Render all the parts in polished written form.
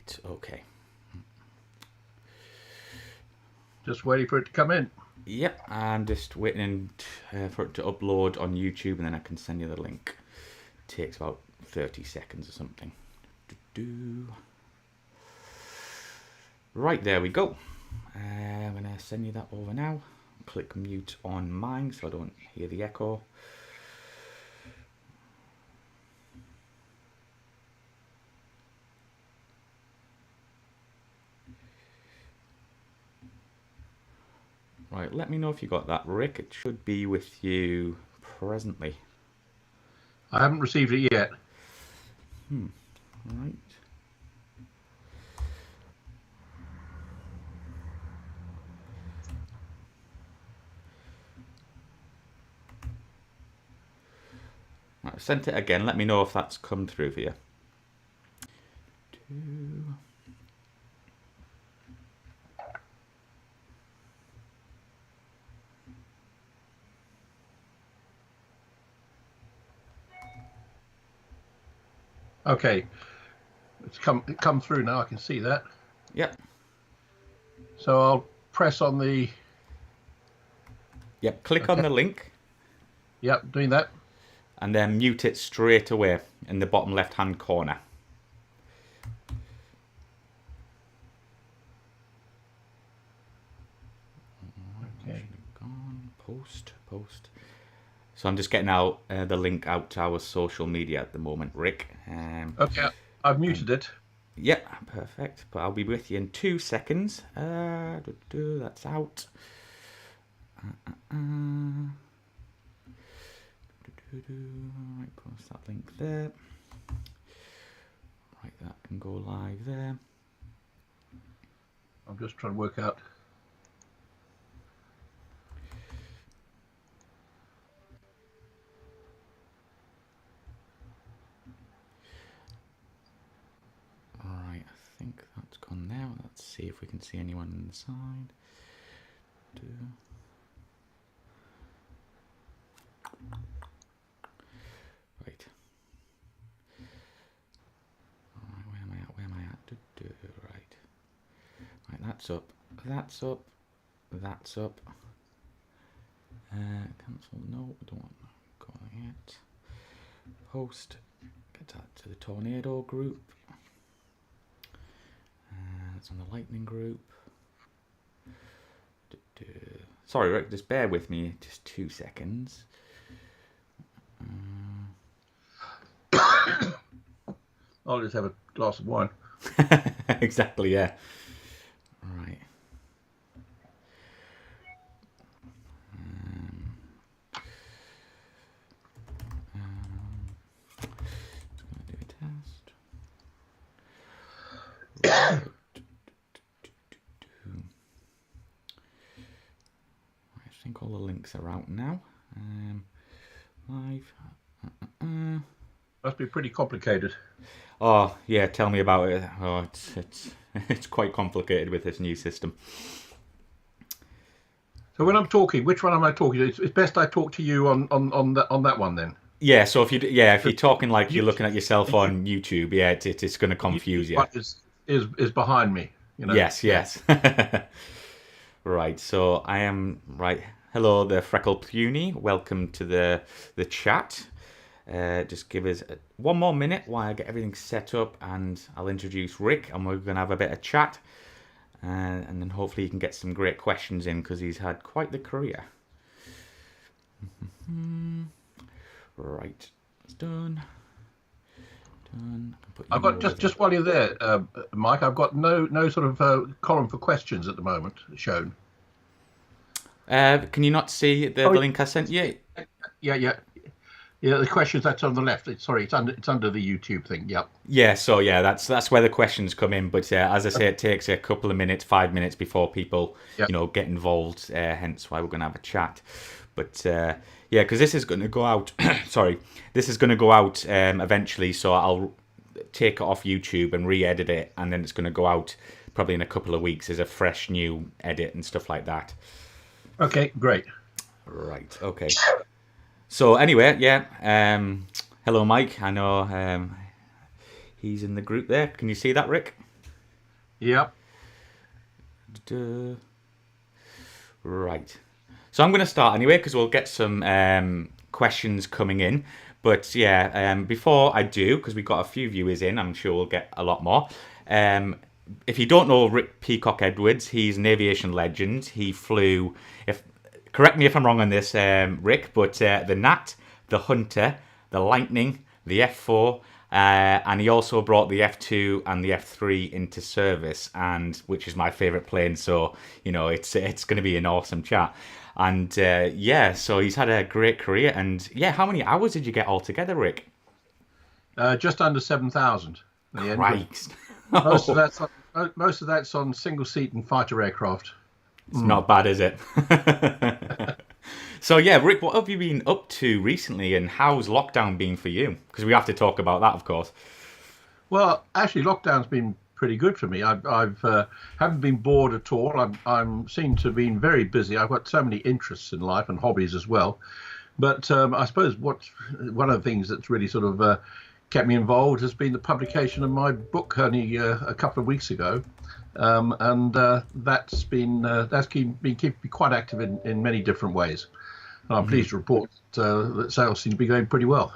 Right, okay. Just waiting for it to come in. Yep, I'm just waiting for it to upload on YouTube, and then I can send you the link. It takes about 30 seconds or something. Right, there we go. I'm going to send you that over now. Click mute on mine so I don't hear the echo. Right, let me know if you got that, Rick. It should be with you presently. I haven't received it yet. Right. I've sent it again. Let me know if that's come through for you. Okay, it's come through now. I can see that. Yep. So I'll press on the. Yep. Click on the link. Yep, doing that. And then mute it straight away in the bottom left-hand corner. Okay. Gone. Post. So I'm just getting out the link out to our social media at the moment, Rick. Okay, I've muted it. Yep, perfect. But I'll be with you in 2 seconds. That's out. Right, post that link there. Right, that can go live there. I'm just trying to work out. Alright, I think that's gone now. Let's see if we can see anyone inside. Right. Alright, where am I at? Right. Right, that's up. That's up. That's up. Cancel. No, we don't want to go on yet. Post. Get that to the tornado group. That's on the lightning group. Sorry, Rick, just bear with me just 2 seconds. I'll just have a glass of wine. Exactly, yeah. Right. Just going to do a test. Right. I think all the links are out now. Live. Must be pretty complicated. Oh yeah, tell me about it. Oh, it's quite complicated with this new system. So when I'm talking, which one am I talking to? It's best I talk to you on that one then. Yeah, so if you're talking like you're looking at yourself on YouTube, yeah, it's going to confuse you. What is behind me? You know. Yes. Right, so I am right. Hello, the Freckle Puny. Welcome to the chat. Just give us one more minute while I get everything set up, and I'll introduce Rick, and we're going to have a bit of chat, and then hopefully you can get some great questions in because he's had quite the career. Right, it's done. I've got just while you're there, Mike. I've got no sort of column for questions at the moment shown. Can you not see the link I sent you? Yeah. The questions that's on the left. It's under the YouTube thing. Yep. Yeah. So yeah, that's where the questions come in. But as I say, it takes a couple of minutes, 5 minutes before people get involved. Hence why we're going to have a chat. But yeah, because this is going to go out. Sorry, this is going to go out eventually. So I'll take it off YouTube and re-edit it, and then it's going to go out probably in a couple of weeks as a fresh new edit and stuff like that. Okay, great. Right. Okay. So anyway, yeah. Hello, Mike. I know he's in the group there. Can you see that, Rick? Yep. Duh. Right. So I'm going to start anyway because we'll get some questions coming in. But yeah, before I do, because we've got a few viewers in, I'm sure we'll get a lot more. If you don't know Rick Peacock-Edwards, he's an aviation legend. He flew, if correct me if I'm wrong on this, Rick, but the Gnat, the Hunter, the Lightning, the F-4, and he also brought the F-2 and the F-3 into service, and which is my favourite plane. So it's going to be an awesome chat. And yeah, so he's had a great career. And yeah, how many hours did you get altogether, Rick? Just under 7,000 in the end. Christ. Most of that's on single seat and fighter aircraft. It's not bad, is it? So yeah, Rick, what have you been up to recently, and how's lockdown been for you? Because we have to talk about that, of course. Well, actually, lockdown's been pretty good for me. I've haven't been bored at all. I'm seem to have been very busy. I've got so many interests in life and hobbies as well. But I suppose one of the things that's really sort of kept me involved has been the publication of my book only a couple of weeks ago. And that's keeping me quite active in many different ways. And I'm pleased to report that sales seem to be going pretty well.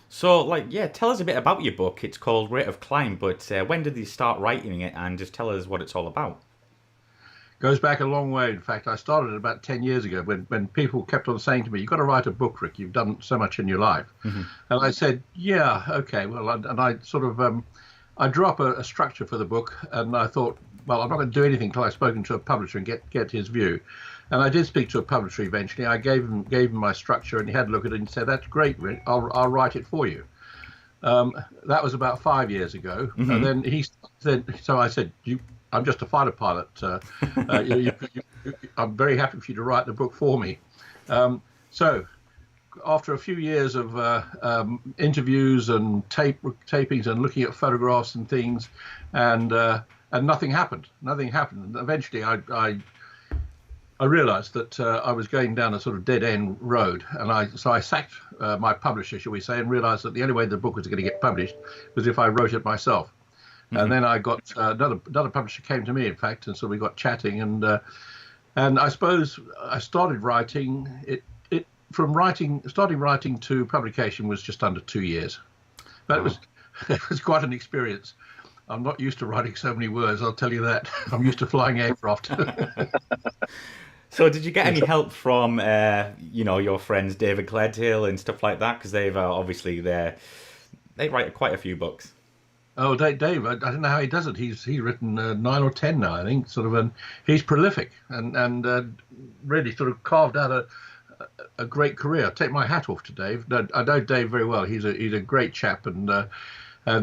So, tell us a bit about your book. It's called Rate of Climb, but when did you start writing it, and just tell us what it's all about? Goes back a long way. In fact, I started it about 10 years ago when people kept on saying to me, "You've got to write a book, Rick. You've done so much in your life." Mm-hmm. And I said, "Yeah, okay." Well, and I sort of I drew up a structure for the book, and I thought, well, I'm not going to do anything until I've spoken to a publisher and get his view. And I did speak to a publisher eventually. I gave him my structure, and he had a look at it and said, "That's great, Rick. I'll write it for you." That was about 5 years ago. Mm-hmm. And then he said, so I said, I'm just a fighter pilot. I'm very happy for you to write the book for me. So after a few years of interviews and tapings and looking at photographs and things, and nothing happened. Nothing happened. And eventually, I realised that I was going down a sort of dead-end road, and I sacked my publisher, shall we say, and realised that the only way the book was going to get published was if I wrote it myself. Mm-hmm. And then I got another publisher came to me, in fact, and so we got chatting, and I suppose I started writing it. Starting writing to publication was just under 2 years, but it was quite an experience. I'm not used to writing so many words, I'll tell you that. I'm used to flying aircraft. So did you get any help from, your friends David Cledhill and stuff like that? Because they've obviously they write quite a few books. Oh, Dave, I don't know how he does it. He's written 9 or 10 now, I think. Sort of, and he's prolific and really sort of carved out a great career. I take my hat off to Dave. I know Dave very well. He's a great chap, and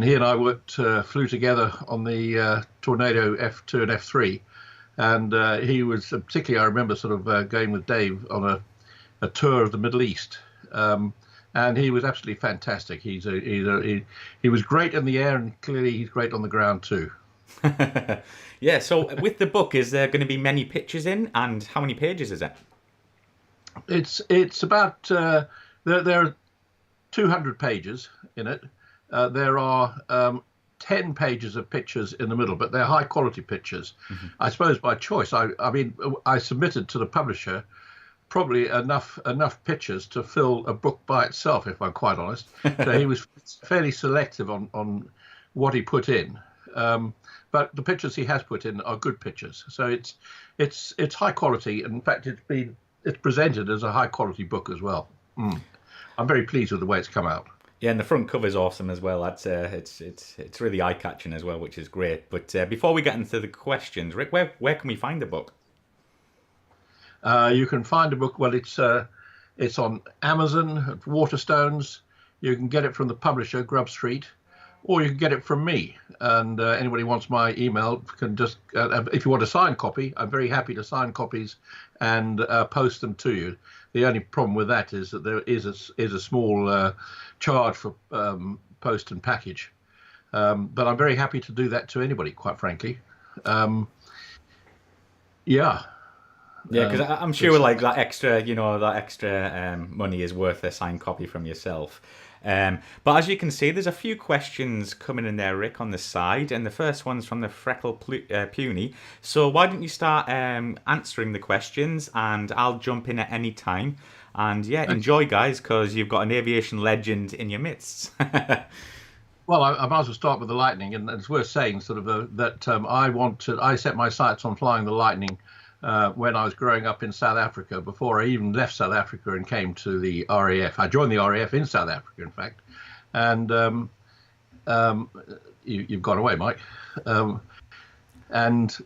he and I flew together on the Tornado F2 and F3, and he was particularly, I remember sort of going with Dave on a tour of the Middle East, and he was absolutely fantastic. He was great in the air, and clearly he's great on the ground too. Yeah. So with the book, is there going to be many pictures in, and how many pages is it? It's about there are 200 pages in it. There are 10 pages of pictures in the middle, but they're high quality pictures. Mm-hmm. I suppose by choice. I mean, I submitted to the publisher probably enough pictures to fill a book by itself, if I'm quite honest. So he was fairly selective on what he put in. But the pictures he has put in are good pictures. So it's high quality. In fact, it's presented as a high quality book as well. I'm very pleased with the way it's come out. Yeah, and the front cover is awesome as well. That's it's really eye catching as well, which is great. But before we get into the questions, Rick, where can we find the book? You can find the book. Well, it's on Amazon at Waterstones. You can get it from the publisher, Grub Street, or you can get it from me. And anybody wants my email can just, if you want a signed copy, I'm very happy to sign copies and post them to you. The only problem with that is that there is a small charge for post and package. But I'm very happy to do that to anybody, quite frankly. Yeah. Yeah, because I'm sure like that extra money is worth a signed copy from yourself. But as you can see, there's a few questions coming in there, Rick, on the side, and the first one's from the Puny. So why don't you start answering the questions, and I'll jump in at any time. And yeah, enjoy, guys, because you've got an aviation legend in your midst. Well, I might as well start with the Lightning, and it's worth saying sort of that I set my sights on flying the Lightning when I was growing up in South Africa, before I even left South Africa and came to the RAF. I joined the RAF in South Africa, in fact, and you've gone away, Mike, and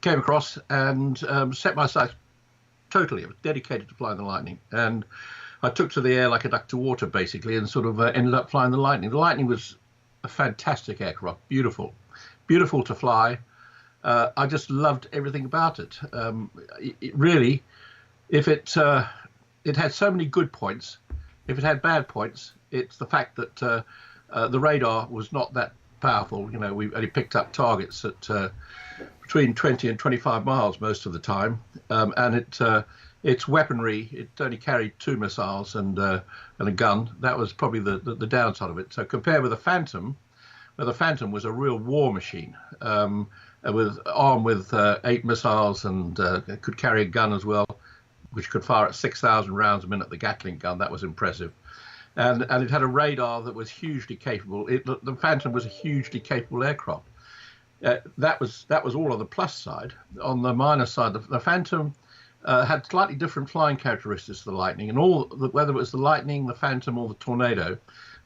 came across and set my sights totally. I was dedicated to flying the Lightning, and I took to the air like a duck to water, basically, and sort of ended up flying the Lightning. The Lightning was a fantastic aircraft, beautiful to fly. I just loved everything about it. It really, if it had so many good points. If it had bad points, it's the fact that the radar was not that powerful. You know, we only picked up targets at between 20 and 25 miles most of the time, and its weaponry, it only carried 2 missiles and a gun. That was probably the downside of it. So compared with the Phantom, where the Phantom was a real war machine, armed with 8 missiles and could carry a gun as well, which could fire at 6,000 rounds a minute. The Gatling gun, that was impressive, and it had a radar that was hugely capable. The Phantom was a hugely capable aircraft. That was all on the plus side. On the minus side, the Phantom had slightly different flying characteristics to the Lightning, and whether it was the Lightning, the Phantom, or the Tornado,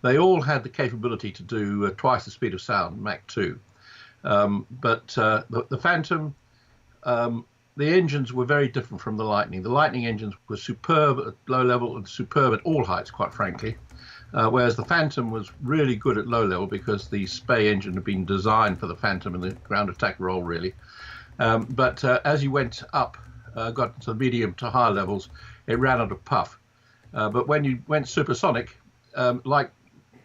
they all had the capability to do twice the speed of sound, Mach 2. But the Phantom, the engines were very different from the Lightning. The Lightning engines were superb at low level and superb at all heights, quite frankly, whereas the Phantom was really good at low level because the Spey engine had been designed for the Phantom and the ground attack role, really. But as you went up, got to the medium to high levels, it ran out of puff. But when you went supersonic, like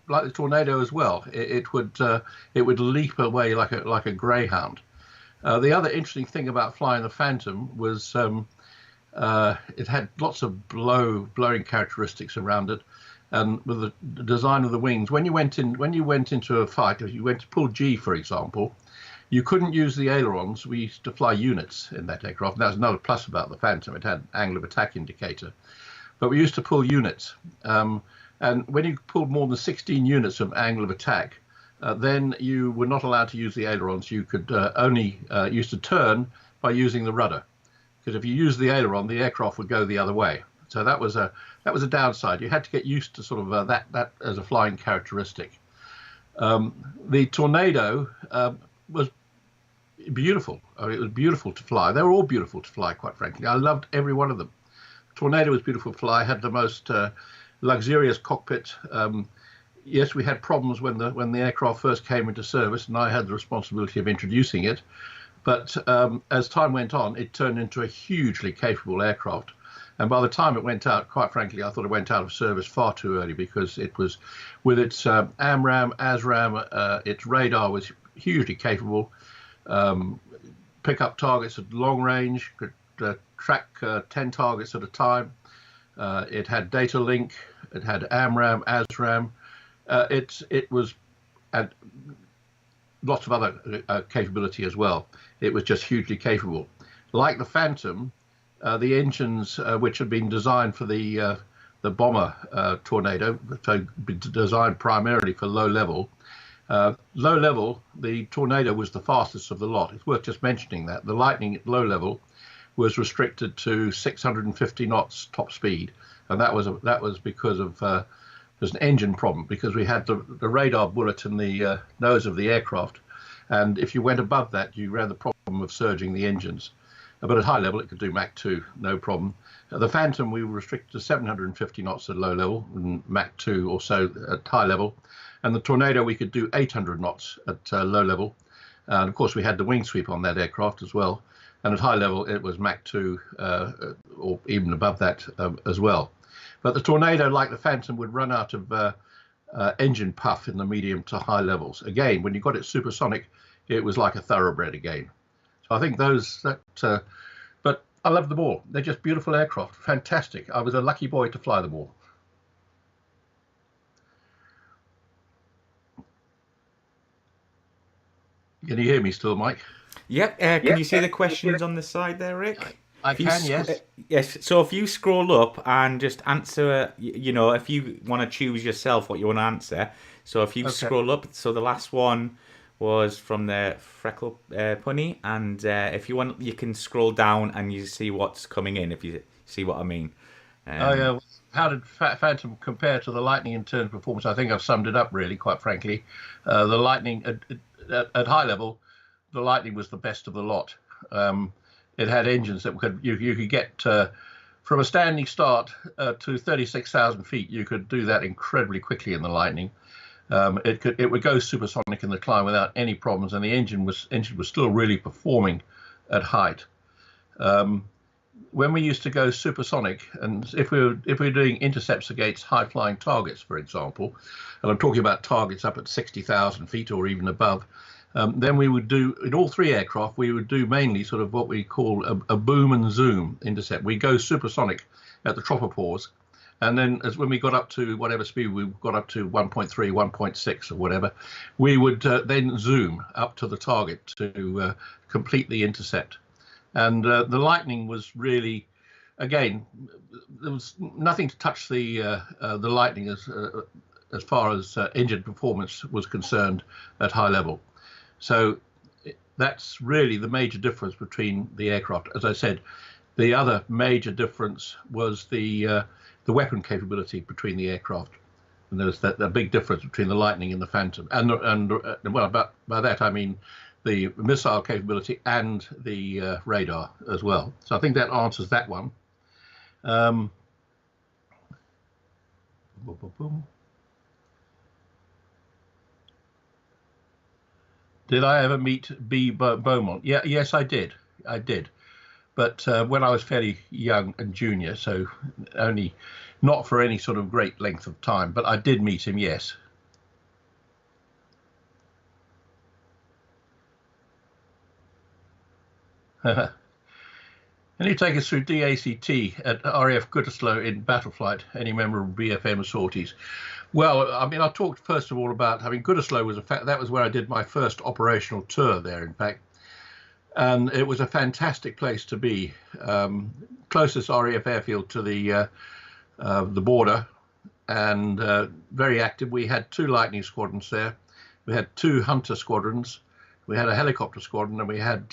the Tornado as well, it would leap away like a greyhound. The other interesting thing about flying the Phantom was it had lots of blowing characteristics around it, and with the design of the wings. When you went into a fight, if you went to pull G, for example, you couldn't use the ailerons. We used to fly units in that aircraft. And that was another plus about the Phantom. It had angle of attack indicator, but we used to pull units. And when you pulled more than 16 units of angle of attack, then you were not allowed to use the ailerons. You could only use to turn by using the rudder, because if you use the aileron, the aircraft would go the other way. So that was a downside. You had to get used to sort of that as a flying characteristic. The Tornado was beautiful. I mean, it was beautiful to fly. They were all beautiful to fly, quite frankly. I loved every one of them. Tornado was beautiful to fly. Had the most luxurious cockpit. Yes, we had problems when the aircraft first came into service, and I had the responsibility of introducing it. But as time went on, it turned into a hugely capable aircraft. And by the time it went out, quite frankly, I thought it went out of service far too early, because it was, with its AMRAAM, ASRAAM, its radar was hugely capable. Pick up targets at long range, could track 10 targets at a time. It had data link. It had AMRAAM, ASRAAM. It was had lots of other capability as well. It was just hugely capable. Like the Phantom, the engines which had been designed for the bomber Tornado, so designed primarily for low level. Low level, the Tornado was the fastest of the lot. It's worth just mentioning that. The Lightning at low level was restricted to 650 knots top speed, and that was because of there's an engine problem, because we had the radar bullet in the nose of the aircraft, and if you went above that, you ran the problem of surging the engines. But at high level, it could do Mach 2, no problem. The Phantom, we were restricted to 750 knots at low level, and Mach 2 or so at high level. And the Tornado, we could do 800 knots at low level. And of course, we had the wing sweep on that aircraft as well. And at high level, it was Mach 2 or even above that as well. But the Tornado, like the Phantom, would run out of engine puff in the medium to high levels. Again, when you got it supersonic, it was like a thoroughbred again. So I think but I love them all. They're just beautiful aircraft, fantastic. I was a lucky boy to fly them all. Can you hear me still, Mike? Yep. Can you see the questions on the side there, I, Rick? I If you can, yes. yes, so if you scroll up and just answer, if you want to choose yourself what you want to answer. So if you Okay. scroll up, so the last one was from the Freckle Punny, and if you want, you can scroll down and you see what's coming in. If you see what I mean. Oh, Um, yeah. How did Phantom compare to the Lightning in terms of performance? I think I've summed it up really, quite frankly. The Lightning at high level, the Lightning was the best of the lot. Um, it had engines that you could get from a standing start to 36,000 feet. You could do that incredibly quickly in the Lightning. It would go supersonic in the climb without any problems, and the engine was still really performing at height. Um, when we used to go supersonic, and if we were doing intercepts against high flying targets, for example, and I'm talking about targets up at 60,000 feet or even above, then we would do in all three aircraft we would do mainly sort of what we call a boom and zoom intercept. We go supersonic at the tropopause, and then as when we got up to whatever speed we got up to 1.3, 1.6 or whatever, we would then zoom up to the target to complete the intercept. And the Lightning was really, again, there was nothing to touch the Lightning as far as engine performance was concerned at high level. So that's really the major difference between the aircraft. As I said, the other major difference was the weapon capability between the aircraft. And there's that big difference between the Lightning and the Phantom. And well, by that I mean the missile capability and the radar as well. So I think that answers that one. Boom, boom, boom. Did I ever meet B. Beaumont? Yeah, yes, I did. I did. But when I was fairly young and junior, so only not for any sort of great length of time, but I did meet him, yes. Can you take us through DACT at RAF Gütersloh in Battleflight? Any memorable BFM sorties? Well, I mean, I talked first of all about having Gütersloh was that was where I did my first operational tour there, in fact. And it was a fantastic place to be. Closest RAF airfield to the border, and very active. We had two Lightning squadrons there. We had two Hunter squadrons. We had a helicopter squadron, and we had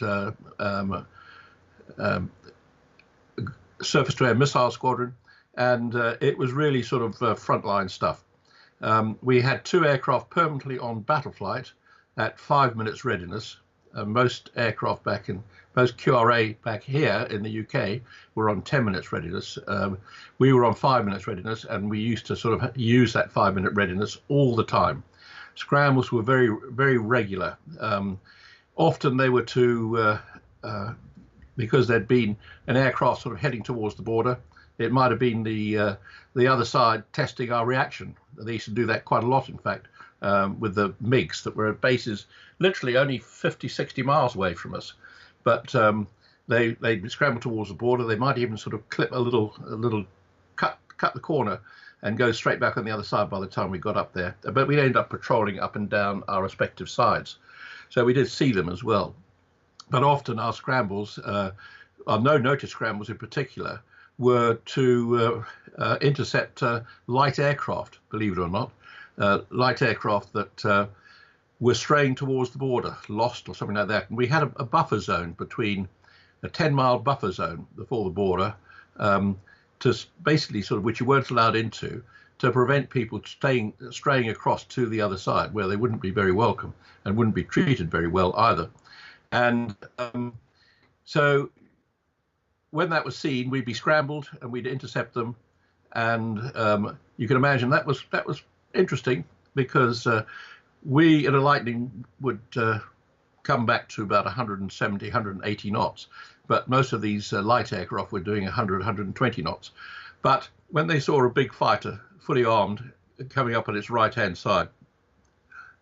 surface-to-air missile squadron. And it was really sort of frontline stuff. We had two aircraft permanently on battle flight at 5 minutes readiness. Most aircraft most QRA back here in the UK were on 10 minutes readiness. We were on 5 minutes readiness, and we used to sort of use that 5 minute readiness all the time. Scrambles were very, very regular. Often they were because there'd been an aircraft sort of heading towards the border. It might have been the other side testing our reaction. They used to do that quite a lot, in fact, with the MiGs that were at bases literally only 50, 60 miles away from us. But they'd scramble towards the border. They might even sort of clip a little cut the corner and go straight back on the other side by the time we got up there. But we'd end up patrolling up and down our respective sides. So we did see them as well. But often our scrambles, our no-notice scrambles in particular, were to intercept light aircraft, believe it or not, light aircraft that were straying towards the border, lost or something like that. And we had a buffer zone between a 10-mile buffer zone before the border, to basically sort of which you weren't allowed into, to prevent people straying across to the other side where they wouldn't be very welcome and wouldn't be treated very well either. And so when that was seen, we'd be scrambled and we'd intercept them. And you can imagine that was interesting, because we in a Lightning would come back to about 170, 180 knots. But most of these light aircraft were doing 100, 120 knots. But when they saw a big fighter, fully armed, coming up on its right-hand side,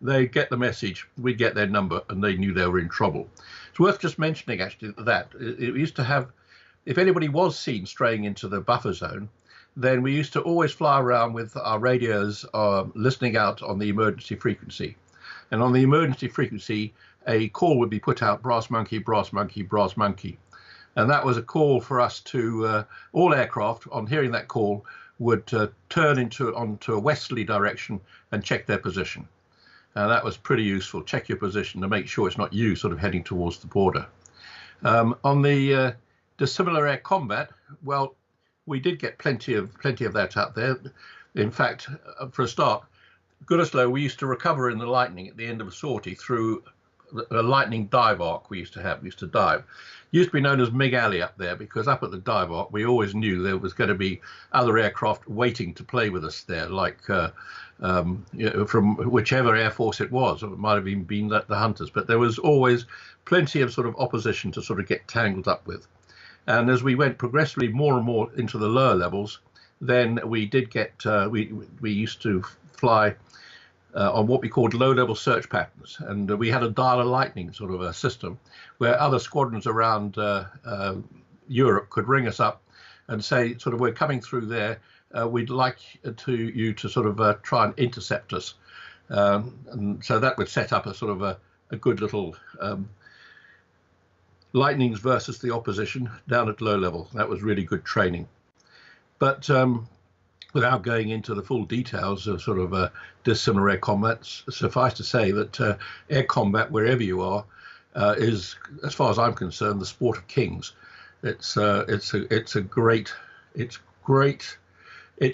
they get the message, we'd get their number, and they knew they were in trouble. It's worth just mentioning, actually, that it used to have, if anybody was seen straying into the buffer zone, then we used to always fly around with our radios listening out on the emergency frequency. And on the emergency frequency, a call would be put out, brass monkey, brass monkey, brass monkey. And that was a call for us to, all aircraft on hearing that call would turn onto a westerly direction and check their position. That was pretty useful. Check your position to make sure it's not you sort of heading towards the border. On the dissimilar air combat, well, we did get plenty of that out there. In fact, for a start, Goodisloe, we used to recover in the lightning at the end of a sortie through a lightning dive arc we used to have. We used to dive. Used to be known as Mig Alley up there, because up at the dive arc, we always knew there was going to be other aircraft waiting to play with us there, like from whichever Air Force it was. Or it might have even been the Hunters, but there was always plenty of sort of opposition to sort of get tangled up with. And as we went progressively more and more into the lower levels, then we did get, we used to fly on what we called low-level search patterns. And we had a dial of lightning sort of a system where other squadrons around Europe could ring us up and say, sort of, we're coming through there. We'd like you to sort of try and intercept us. And so that would set up a sort of a good little lightnings versus the opposition down at low level. That was really good training. But without going into the full details of sort of dissimilar air combat, suffice to say that air combat, wherever you are, is, as far as I'm concerned, the sport of kings. It's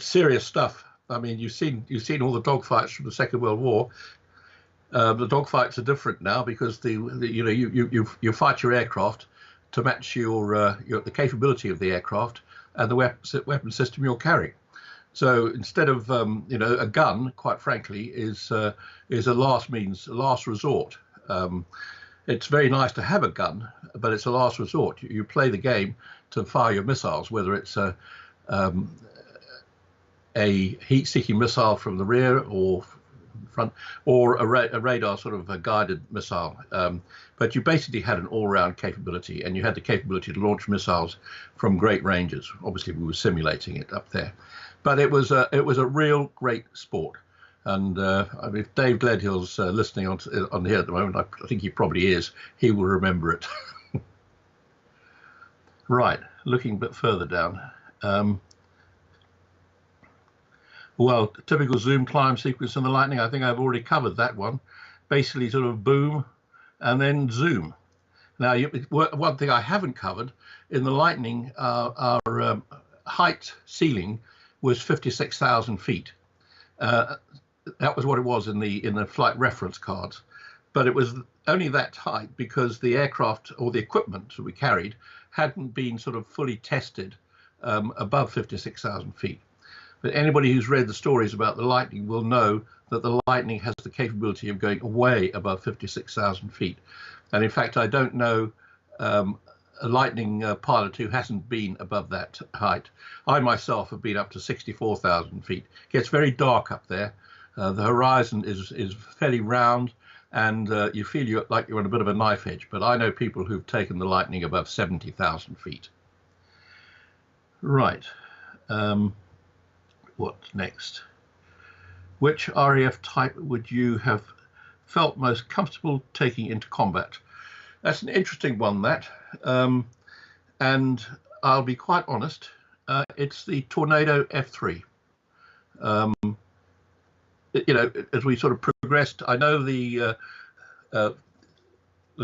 serious stuff. I mean, you've seen all the dogfights from the Second World War. The dogfights are different now because you fight your aircraft to match the capability of the aircraft and the weapon system you're carrying. So instead of a gun, quite frankly, is a last resort. It's very nice to have a gun, but it's a last resort. You play the game to fire your missiles, whether it's a heat-seeking missile from the rear or front, or a radar sort of a guided missile. But you basically had an all-round capability, and you had the capability to launch missiles from great ranges. Obviously, we were simulating it up there, but it was a real great sport. And I mean, if Dave Gledhill's listening on here at the moment, I think he probably is. He will remember it. Right, looking a bit further down. Well, typical zoom climb sequence in the Lightning, I think I've already covered that one. Basically sort of boom and then zoom. Now, one thing I haven't covered, in the Lightning, our height ceiling was 56,000 feet. That was what it was in the flight reference cards. But it was only that height because the aircraft or the equipment that we carried hadn't been sort of fully tested above 56,000 feet. But anybody who's read the stories about the Lightning will know that the Lightning has the capability of going way above 56,000 feet. And in fact, I don't know a Lightning pilot who hasn't been above that height. I myself have been up to 64,000 feet. It gets very dark up there. The horizon is fairly round, and you feel like you're on a bit of a knife edge. But I know people who've taken the Lightning above 70,000 feet. Right. What next? Which RAF type would you have felt most comfortable taking into combat? That's an interesting one, that. And I'll be quite honest, it's the Tornado F-3. As we sort of progressed, I know the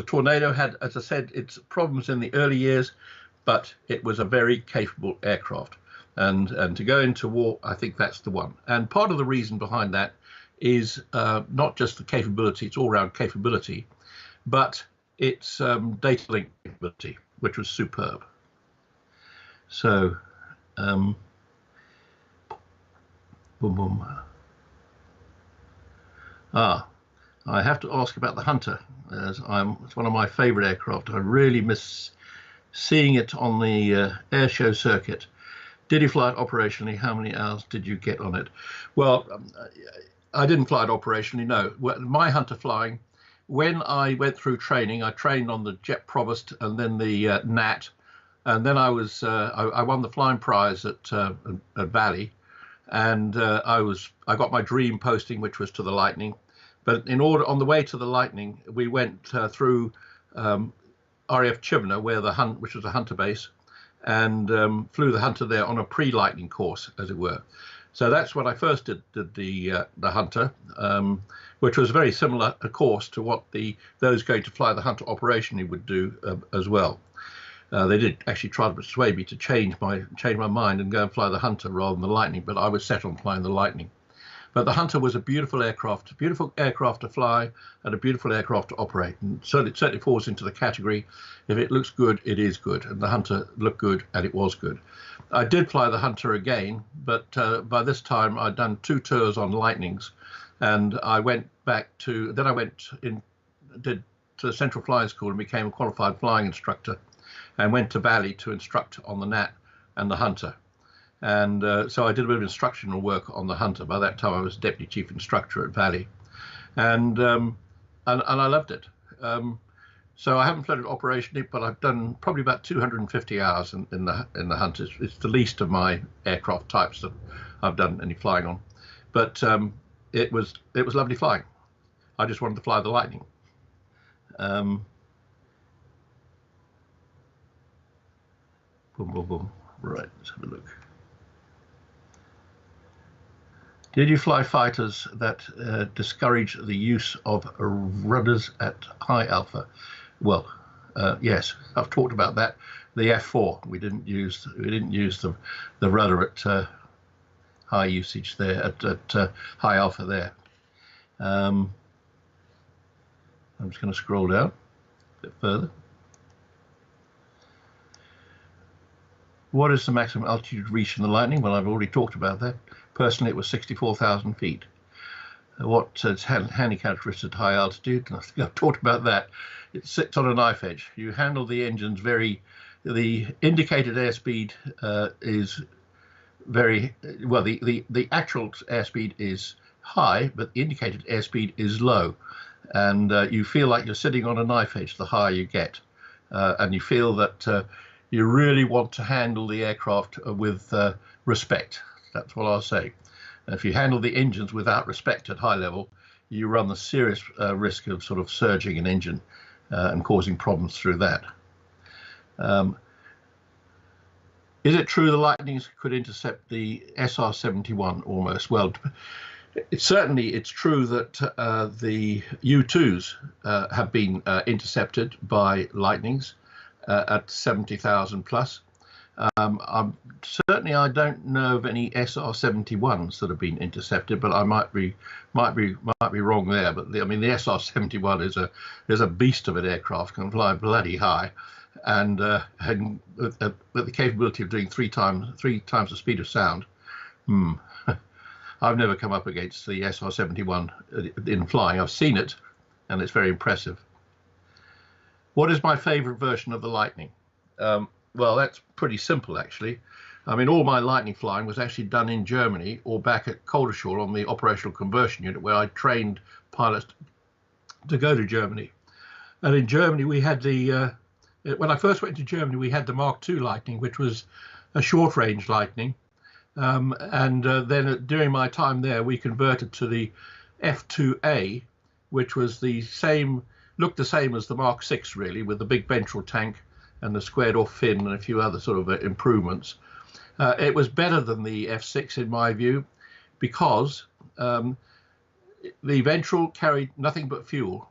Tornado had, as I said, its problems in the early years, but it was a very capable aircraft. And to go into war, I think that's the one. And part of the reason behind that is not just the capability, its all-round capability, but its data link capability, which was superb. So, boom, boom. I have to ask about the Hunter, as it's one of my favorite aircraft. I really miss seeing it on the air show circuit. Did you fly it operationally? How many hours did you get on it? Well, I didn't fly it operationally, no. My Hunter flying, when I went through training, I trained on the Jet Provost and then the Gnat, and then I won the flying prize at Valley, and I got my dream posting, which was to the Lightning. But on the way to the Lightning, we went through RAF Chibnall, which was a Hunter base, and flew the Hunter there on a pre-Lightning course, as it were. So that's when I first did the Hunter, which was very similar, of course, to what those going to fly the Hunter operationally would do as well. They did actually try to persuade me to change my mind and go and fly the Hunter rather than the Lightning, but I was set on flying the Lightning. But the Hunter was a beautiful aircraft to fly, and a beautiful aircraft to operate. And so it certainly falls into the category, if it looks good, it is good. And the Hunter looked good, and it was good. I did fly the Hunter again, but by this time I'd done 2 tours on Lightnings, and I went back to, then I did to the Central Flying School and became a qualified flying instructor, and went to Bali to instruct on the Gnat and the Hunter. And so I did a bit of instructional work on the Hunter. By that time, I was deputy chief instructor at Valley, and I loved it. So I haven't flown it operationally, but I've done probably about 250 hours in the Hunter. It's the least of my aircraft types that I've done any flying on, but it was lovely flying. I just wanted to fly the Lightning. Boom, boom, boom. Right, let's have a look. Did you fly fighters that discourage the use of rudders at high alpha? Well, yes, I've talked about that. The F-4, we didn't use the rudder at high usage there, at high alpha there. I'm just going to scroll down a bit further. What is the maximum altitude reached in the Lightning? Well, I've already talked about that. Personally, it was 64,000 feet. What handling characteristics at high altitude? I've talked about that. It sits on a knife edge. You handle the engines the indicated airspeed is very, well, the actual airspeed is high, but the indicated airspeed is low. And you feel like you're sitting on a knife edge the higher you get. And you feel that you really want to handle the aircraft with respect. That's what I'll say. If you handle the engines without respect at high level, you run the serious risk of sort of surging an engine and causing problems through that. Is it true the Lightnings could intercept the SR-71 almost? Well, it's true that the U-2s have been intercepted by Lightnings at 70,000 plus. Certainly, I don't know of any SR-71s that have been intercepted, but I might be wrong there. But the SR-71 is a beast of an aircraft, can fly bloody high, and with the capability of doing three times the speed of sound. I've never come up against the SR-71 in flying. I've seen it, and it's very impressive. What is my favorite version of the Lightning? Well, that's pretty simple, actually. I mean, all my Lightning flying was actually done in Germany or back at Caldershall on the operational conversion unit, where I trained pilots to go to Germany. And in Germany, we had when I first went to Germany, we had the Mark II Lightning, which was a short-range Lightning. And then during my time there, we converted to the F-2A, which was looked the same as the Mark VI, really, with the big ventral tank and the squared off fin and a few other sort of improvements. It was better than the F6 in my view, because the ventral carried nothing but fuel.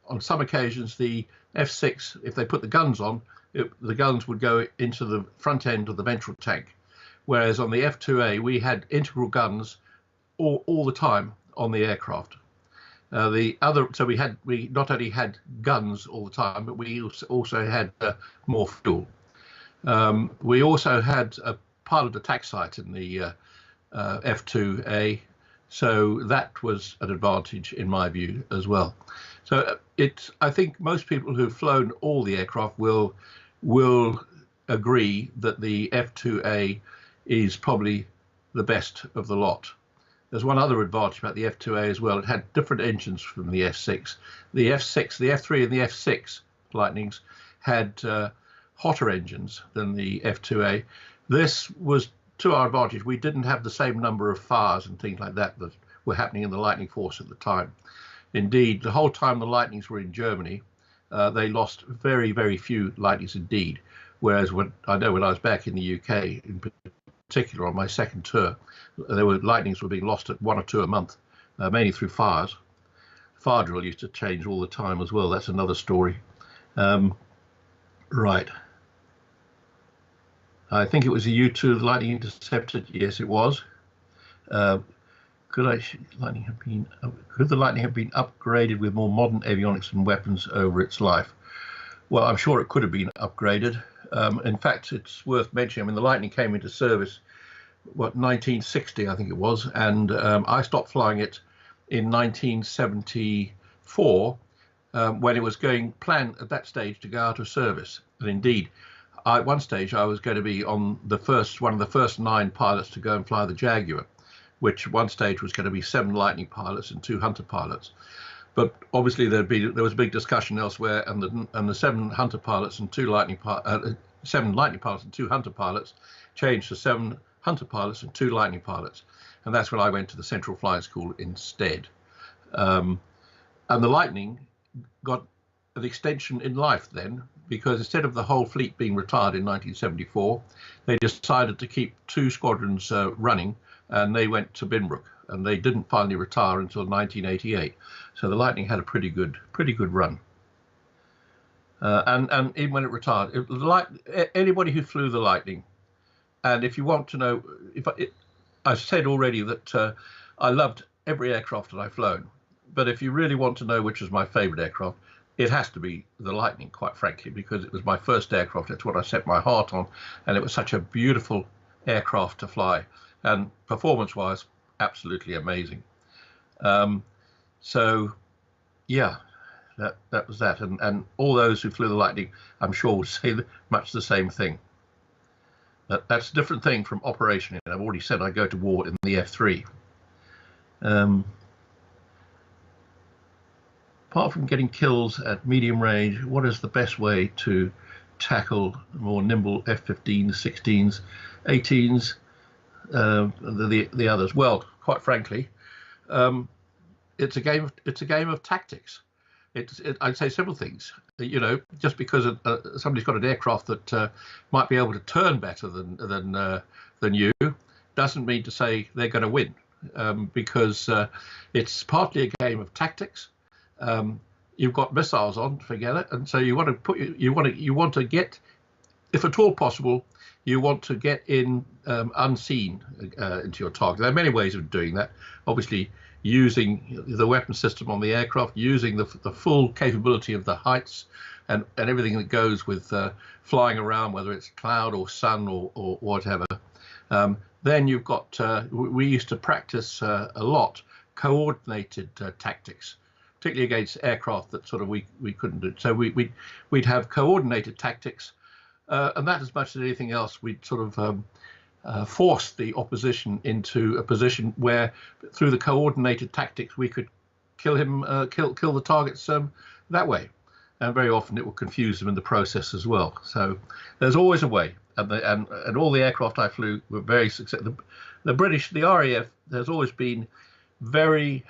On some occasions, the F6, if they put the guns on, the guns would go into the front end of the ventral tank. Whereas on the F2A, we had integral guns all the time on the aircraft. So we not only had guns all the time, but we also had more fuel. We also had a pilot attack site in the F2A, so that was an advantage in my view as well. So I think most people who've flown all the aircraft will agree that the F2A is probably the best of the lot. There's one other advantage about the F2A as well. It had different engines from the F6. The F6, the F3 and the F6 Lightnings had hotter engines than the F2A. This was to our advantage. We didn't have the same number of fires and things like that were happening in the lightning force at the time. Indeed, the whole time the lightnings were in Germany, they lost very, very few lightnings indeed. Whereas when I was back in the UK, in particular on my second tour, lightnings were being lost at 1 or 2 a month, mainly through fires. Fire drill used to change all the time as well. That's another story. Right. I think it was a U-2 the lightning intercepted. Yes, it was. Could the lightning have been upgraded with more modern avionics and weapons over its life? Well, I'm sure it could have been upgraded. In fact, it's worth mentioning. I mean, the lightning came into service, 1960, I think it was, and I stopped flying it in 1974 when it was planned at that stage to go out of service. And indeed, at one stage I was going to be on one of the first 9 pilots to go and fly the Jaguar, which one stage was going to be 7 Lightning pilots and 2 Hunter pilots. But obviously there was a big discussion elsewhere, and the 7 Hunter pilots and 2 Lightning 7 Lightning pilots and 2 Hunter pilots changed to 7 Hunter pilots and 2 Lightning pilots, and that's when I went to the Central Flying School instead. And the Lightning got an extension in life then, because instead of the whole fleet being retired in 1974, they decided to keep 2 squadrons running, and they went to Binbrook, and they didn't finally retire until 1988. So the Lightning had a pretty good run. And even when it retired, anybody who flew the Lightning, and if you want to know, I've said already that I loved every aircraft that I've flown, but if you really want to know which was my favorite aircraft, it has to be the Lightning, quite frankly, because it was my first aircraft. It's what I set my heart on, and it was such a beautiful aircraft to fly, and performance-wise, absolutely amazing. So, yeah, that was that, and all those who flew the Lightning, I'm sure, would say much the same thing. That's a different thing from operation. I've already said I go to war in the F-3. Apart from getting kills at medium range, what is the best way to tackle more nimble F-15s, 16s, 18s, the others? Well, quite frankly, it's a game of tactics. I'd say several things. You know, just because somebody's got an aircraft that might be able to turn better than you, doesn't mean to say they're going to win, because it's partly a game of tactics. You've got missiles on, forget it, and so you want to get, if at all possible, you want to get in unseen into your target. There are many ways of doing that. Obviously, using the weapon system on the aircraft, using the full capability of the heights and everything that goes with flying around, whether it's cloud or sun or whatever. Then you've got, we used to practice a lot, coordinated tactics, particularly against aircraft that sort of we couldn't do. So we'd have coordinated tactics, and that, as much as anything else, we'd sort of force the opposition into a position where, through the coordinated tactics, we could kill the targets that way. And very often it will confuse them in the process as well. So there's always a way, and all the aircraft I flew were very successful. The British, the RAF, has always been very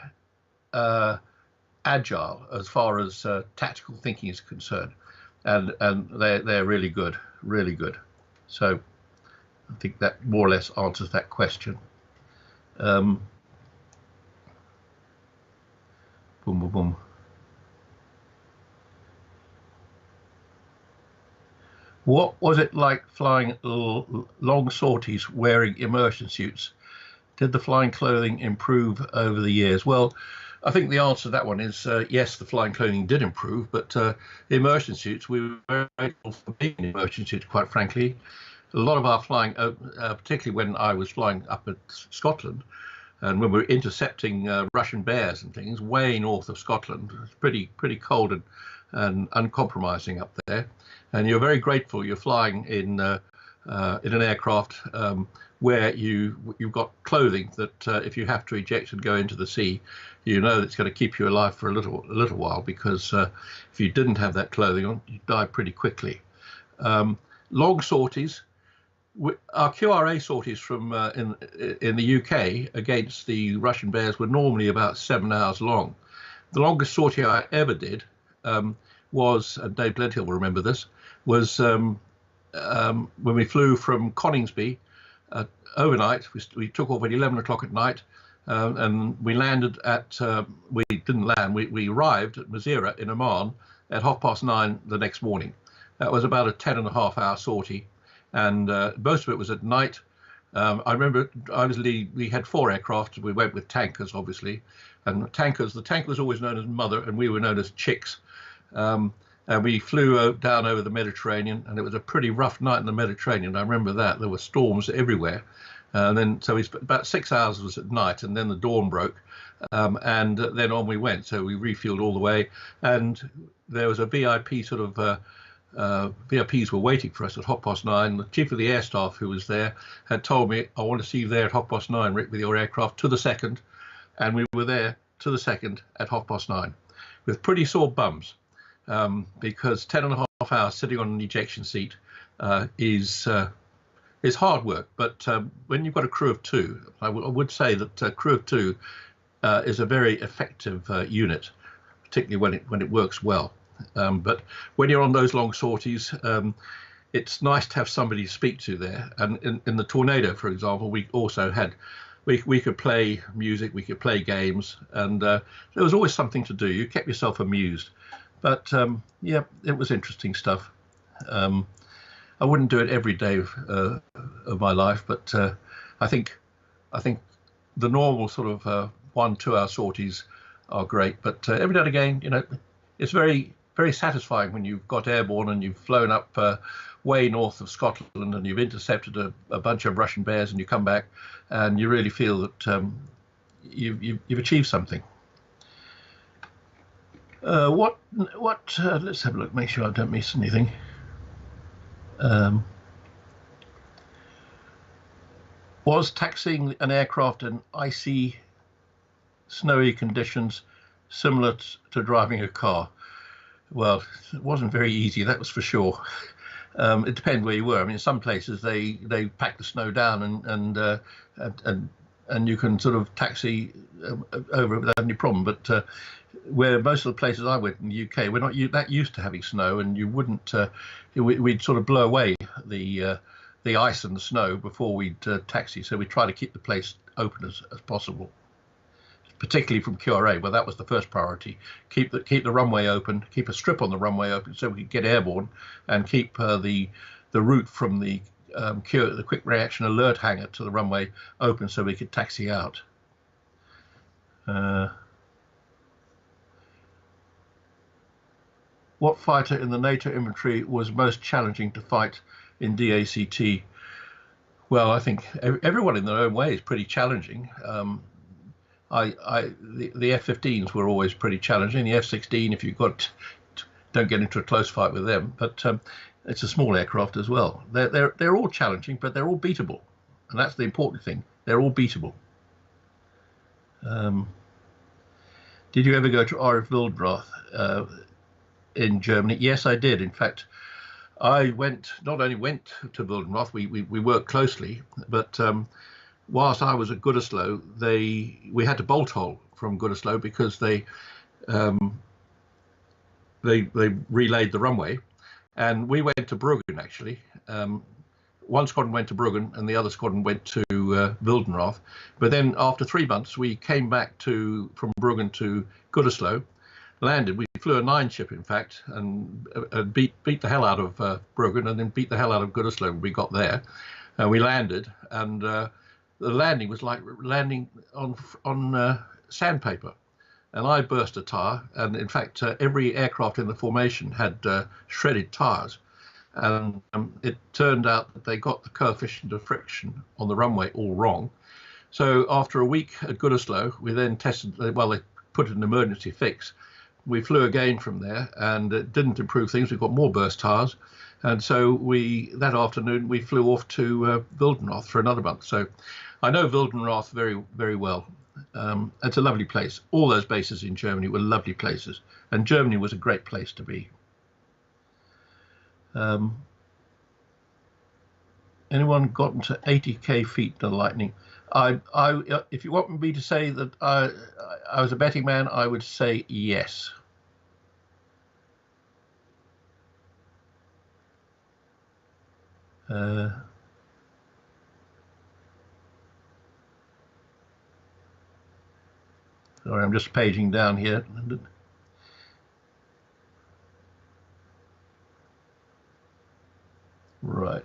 agile as far as tactical thinking is concerned, and they're really good. So I think that more or less answers that question. Boom, boom, boom. What was it like flying long sorties wearing immersion suits? Did the flying clothing improve over the years? Well, I think the answer to that one is yes, the flying clothing did improve, but immersion suits, we were very grateful for being in immersion suits, quite frankly. A lot of our flying, particularly when I was flying up at Scotland, and when we were intercepting Russian bears and things way north of Scotland, it was pretty cold and uncompromising up there. And you're very grateful you're flying in an aircraft where you've got clothing that if you have to eject and go into the sea, you know it's going to keep you alive for a little while, because if you didn't have that clothing on, you'd die pretty quickly. Long sorties, our QRA sorties from in the UK against the Russian Bears were normally about 7 hours long. The longest sortie I ever did was, and Dave Gledhill will remember this, was when we flew from Coningsby overnight. We took off at 11 o'clock at night, and we landed at, we didn't land, we arrived at Mazeira in Oman at 9:30 the next morning. That was about a 10.5 hour sortie, and most of it was at night. I remember we had 4 aircraft. We went with tankers, obviously, and the tanker was always known as Mother, and we were known as Chicks. And we flew down over the Mediterranean, and it was a pretty rough night in the Mediterranean. I remember that there were storms everywhere, and then so about 6 hours was at night, and then the dawn broke, and then on we went. So we refueled all the way, and there was a VIP sort of. VIPs were waiting for us at 9:30. The chief of the air staff, who was there, had told me, "I want to see you there at 9:30, Rick, with your aircraft to the second." And we were there to the second at 9:30 with pretty sore bums, because 10.5 hours sitting on an ejection seat is hard work. But when you've got a crew of 2, I would say that a crew of 2 is a very effective unit, particularly when it works well. But when you're on those long sorties, it's nice to have somebody to speak to there. And in the Tornado, for example, we also had, we could play music, we could play games, and there was always something to do. You kept yourself amused. But yeah, it was interesting stuff. I wouldn't do it every day of my life, but I think the normal sort of 1-2 hour sorties are great. But every now and again, you know, it's very satisfying when you've got airborne and you've flown up way north of Scotland and you've intercepted a bunch of Russian Bears, and you come back and you really feel that you've achieved something. Let's have a look, make sure I don't miss anything. Was taxiing an aircraft in icy, snowy conditions similar to driving a car? Well, it wasn't very easy, that was for sure. It depends where you were. I mean, in some places they pack the snow down and you can sort of taxi over it without any problem. But where most of the places I went in the UK, we're not that used to having snow, and you wouldn't. We'd sort of blow away the ice and the snow before we'd taxi. So we try to keep the place open as possible. Particularly from QRA, well, that was the first priority. Keep the runway open, keep a strip on the runway open so we could get airborne, and keep the route from the quick reaction alert hangar to the runway open so we could taxi out. What fighter in the NATO infantry was most challenging to fight in DACT? Well, I think everyone in their own way is pretty challenging. The F-15s were always pretty challenging. The F-16, if don't get into a close fight with them, but it's a small aircraft as well. They're all challenging, but they're all beatable, and that's the important thing. They're all beatable. Did you ever go to RF Wildenrath in Germany? Yes, I did. In fact, I not only went to Wildenrath, we worked closely, but whilst I was at Gütersloh, we had to bolt hole from Gütersloh because they relayed the runway, and we went to Bruggen actually. One squadron went to Bruggen and the other squadron went to Wildenrath. But then after 3 months, we came back from Bruggen to Gütersloh, landed. We flew a 9 ship, in fact, and beat the hell out of Bruggen, and then beat the hell out of Gütersloh when we got there. And we landed, and the landing was like landing on sandpaper. And I burst a tire, and in fact, every aircraft in the formation had shredded tires. And it turned out that they got the coefficient of friction on the runway all wrong. So after a week at Gütersloh, we then tested, well, they put an emergency fix. We flew again from there, and it didn't improve things. We got more burst tires. And so that afternoon, we flew off to Wildenrath for another month. So I know Wildenrath very, very well. It's a lovely place. All those bases in Germany were lovely places, and Germany was a great place to be. Anyone gotten to 80k feet to Lightning? If you want me to say that I was a betting man, I would say yes. Sorry, I'm just paging down here. Right.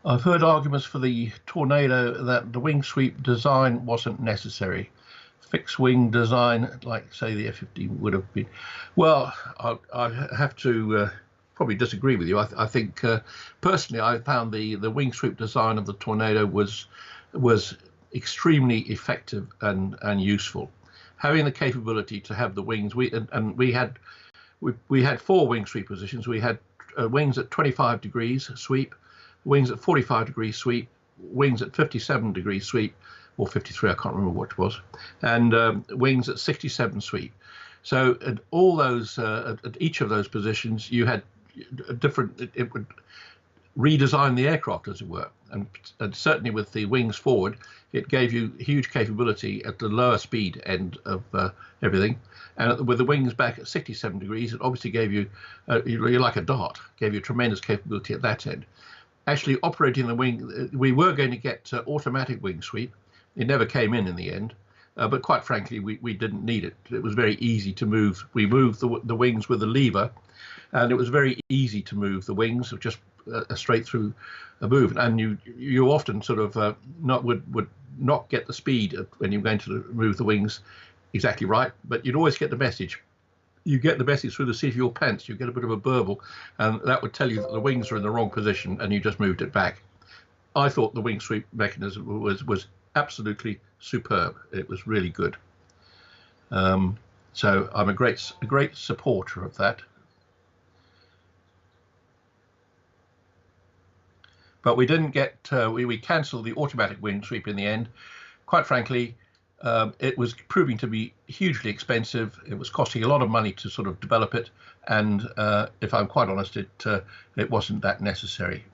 I've heard arguments for the Tornado that the wing sweep design wasn't necessary. Fixed wing design, like say the F-15 would have been. Well, I have to probably disagree with you. I think personally, I found the wing sweep design of the Tornado was extremely effective and useful. Having the capability to have the wings, we had 4 wing sweep positions. We had wings at 25 degrees sweep, wings at 45 degrees sweep, wings at 57 degrees sweep, or 53, I can't remember what it was, and wings at 67 sweep. So at all those, at each of those positions, you had a different, it would redesign the aircraft, as it were. And certainly with the wings forward, it gave you huge capability at the lower speed end of everything. And with the wings back at 67 degrees, it obviously gave you, you're like a dart, gave you tremendous capability at that end. Actually operating the wing, we were going to get automatic wing sweep. It never came in the end, but quite frankly, we didn't need it. It was very easy to move. We moved the wings with a lever, and it was very easy to move the wings, just a straight through a move. And you often sort of would not get the speed when you're going to move the wings exactly right, but you'd always get the message. You get the message through the seat of your pants. You get a bit of a burble, and that would tell you that the wings are in the wrong position, and you just moved it back. I thought the wing sweep mechanism was absolutely superb. It was really good. So I'm a great supporter of that. But we didn't get, we cancelled the automatic wing sweep in the end. Quite frankly, it was proving to be hugely expensive. It was costing a lot of money to sort of develop it. And if I'm quite honest, it wasn't that necessary.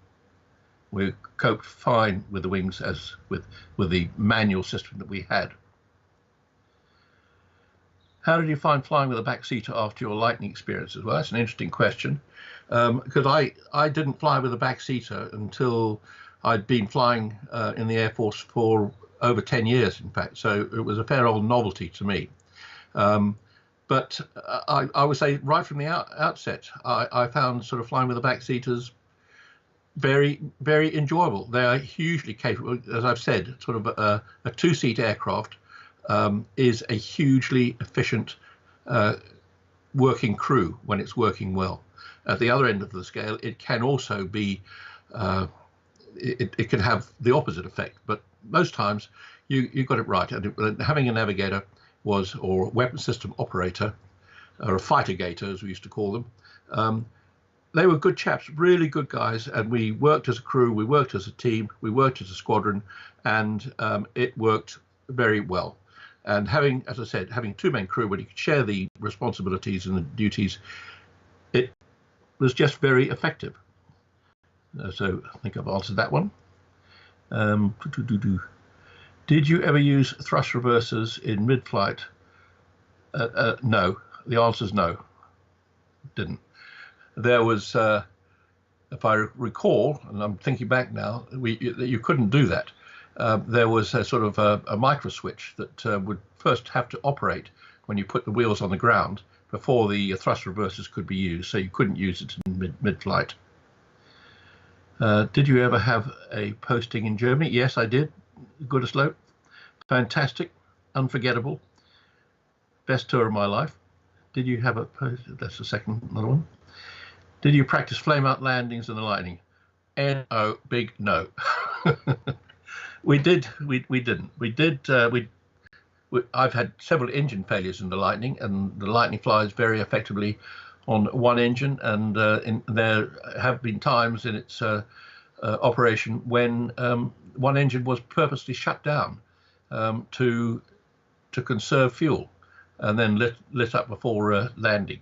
We coped fine with the wings as with the manual system that we had. How did you find flying with a backseater after your Lightning experiences? Well, that's an interesting question, because I didn't fly with a backseater until I'd been flying in the Air Force for over 10 years, in fact. So it was a fair old novelty to me. But I would say right from the outset, I found sort of flying with the backseaters very, very enjoyable. They are hugely capable. As I've said, sort of a 2-seat aircraft is a hugely efficient working crew when it's working well. At the other end of the scale, it can also be, it can have the opposite effect, but most times you got it right. And having a navigator or weapon system operator, or a fighter gator, as we used to call them, they were good chaps, really good guys, and we worked as a crew, we worked as a team, we worked as a squadron, and it worked very well. And having, as I said, having 2-man crew where you could share the responsibilities and the duties, it was just very effective. So I think I've answered that one. Did you ever use thrust reversers in mid-flight? No. The answer is no. Didn't. There was, if I recall, and I'm thinking back now, you couldn't do that. There was a sort of a micro switch that would first have to operate when you put the wheels on the ground before the thrust reversers could be used, so you couldn't use it in mid-flight. Did you ever have a posting in Germany? Yes, I did. Goodeslope. Fantastic. Unforgettable. Best tour of my life. Did you have a post? That's the second, another one. Did you practice flame-out landings in the Lightning? No, big no. We did. We didn't. We did. I've had several engine failures in the Lightning, and the Lightning flies very effectively on one engine. And there have been times in its operation when one engine was purposely shut down to conserve fuel, and then lit up before landing.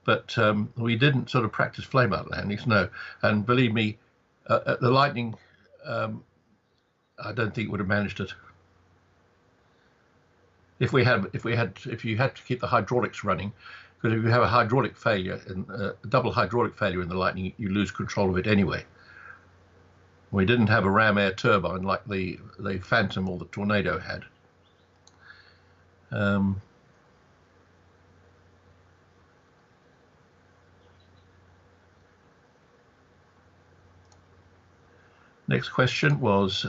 but we didn't sort of practice flame-out landings, no. And believe me, the Lightning, I don't think would have managed it. If you had to keep the hydraulics running, because if you have a hydraulic failure, a double hydraulic failure in the Lightning, you lose control of it anyway. We didn't have a ram air turbine like the Phantom or the Tornado had. Next question was,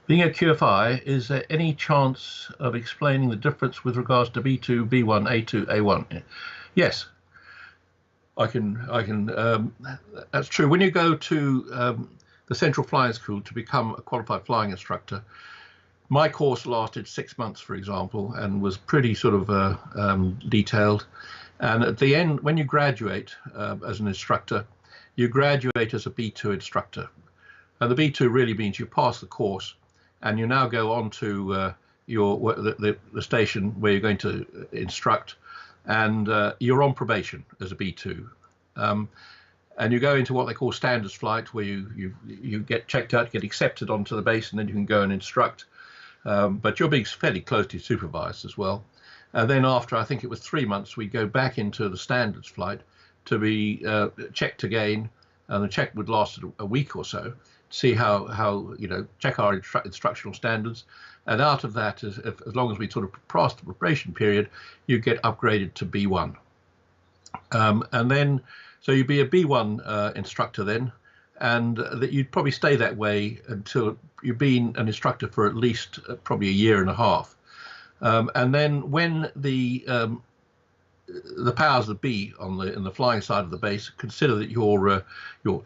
being a QFI, is there any chance of explaining the difference with regards to B2, B1, A2, A1? Yes, I can. That's true. When you go to the Central Flying School to become a qualified flying instructor, my course lasted 6 months, for example, and was pretty sort of detailed. And at the end, when you graduate as an instructor, you graduate as a B2 instructor. And the B2 really means you pass the course, and you now go on to the station where you're going to instruct, and you're on probation as a B2. And you go into what they call standards flight, where you get checked out, get accepted onto the base, and then you can go and instruct. But you're being fairly closely supervised as well. And then after, I think it was 3 months, we go back into the standards flight to be checked again, and the check would last a week or so, to see how check our instructional standards. And out of that, as long as we sort of pass the probation period, you get upgraded to B1. And then, so you'd be a B1 instructor then, and that you'd probably stay that way until you've been an instructor for at least probably a year and a half. And then when the powers that be in the flying side of the base consider that you're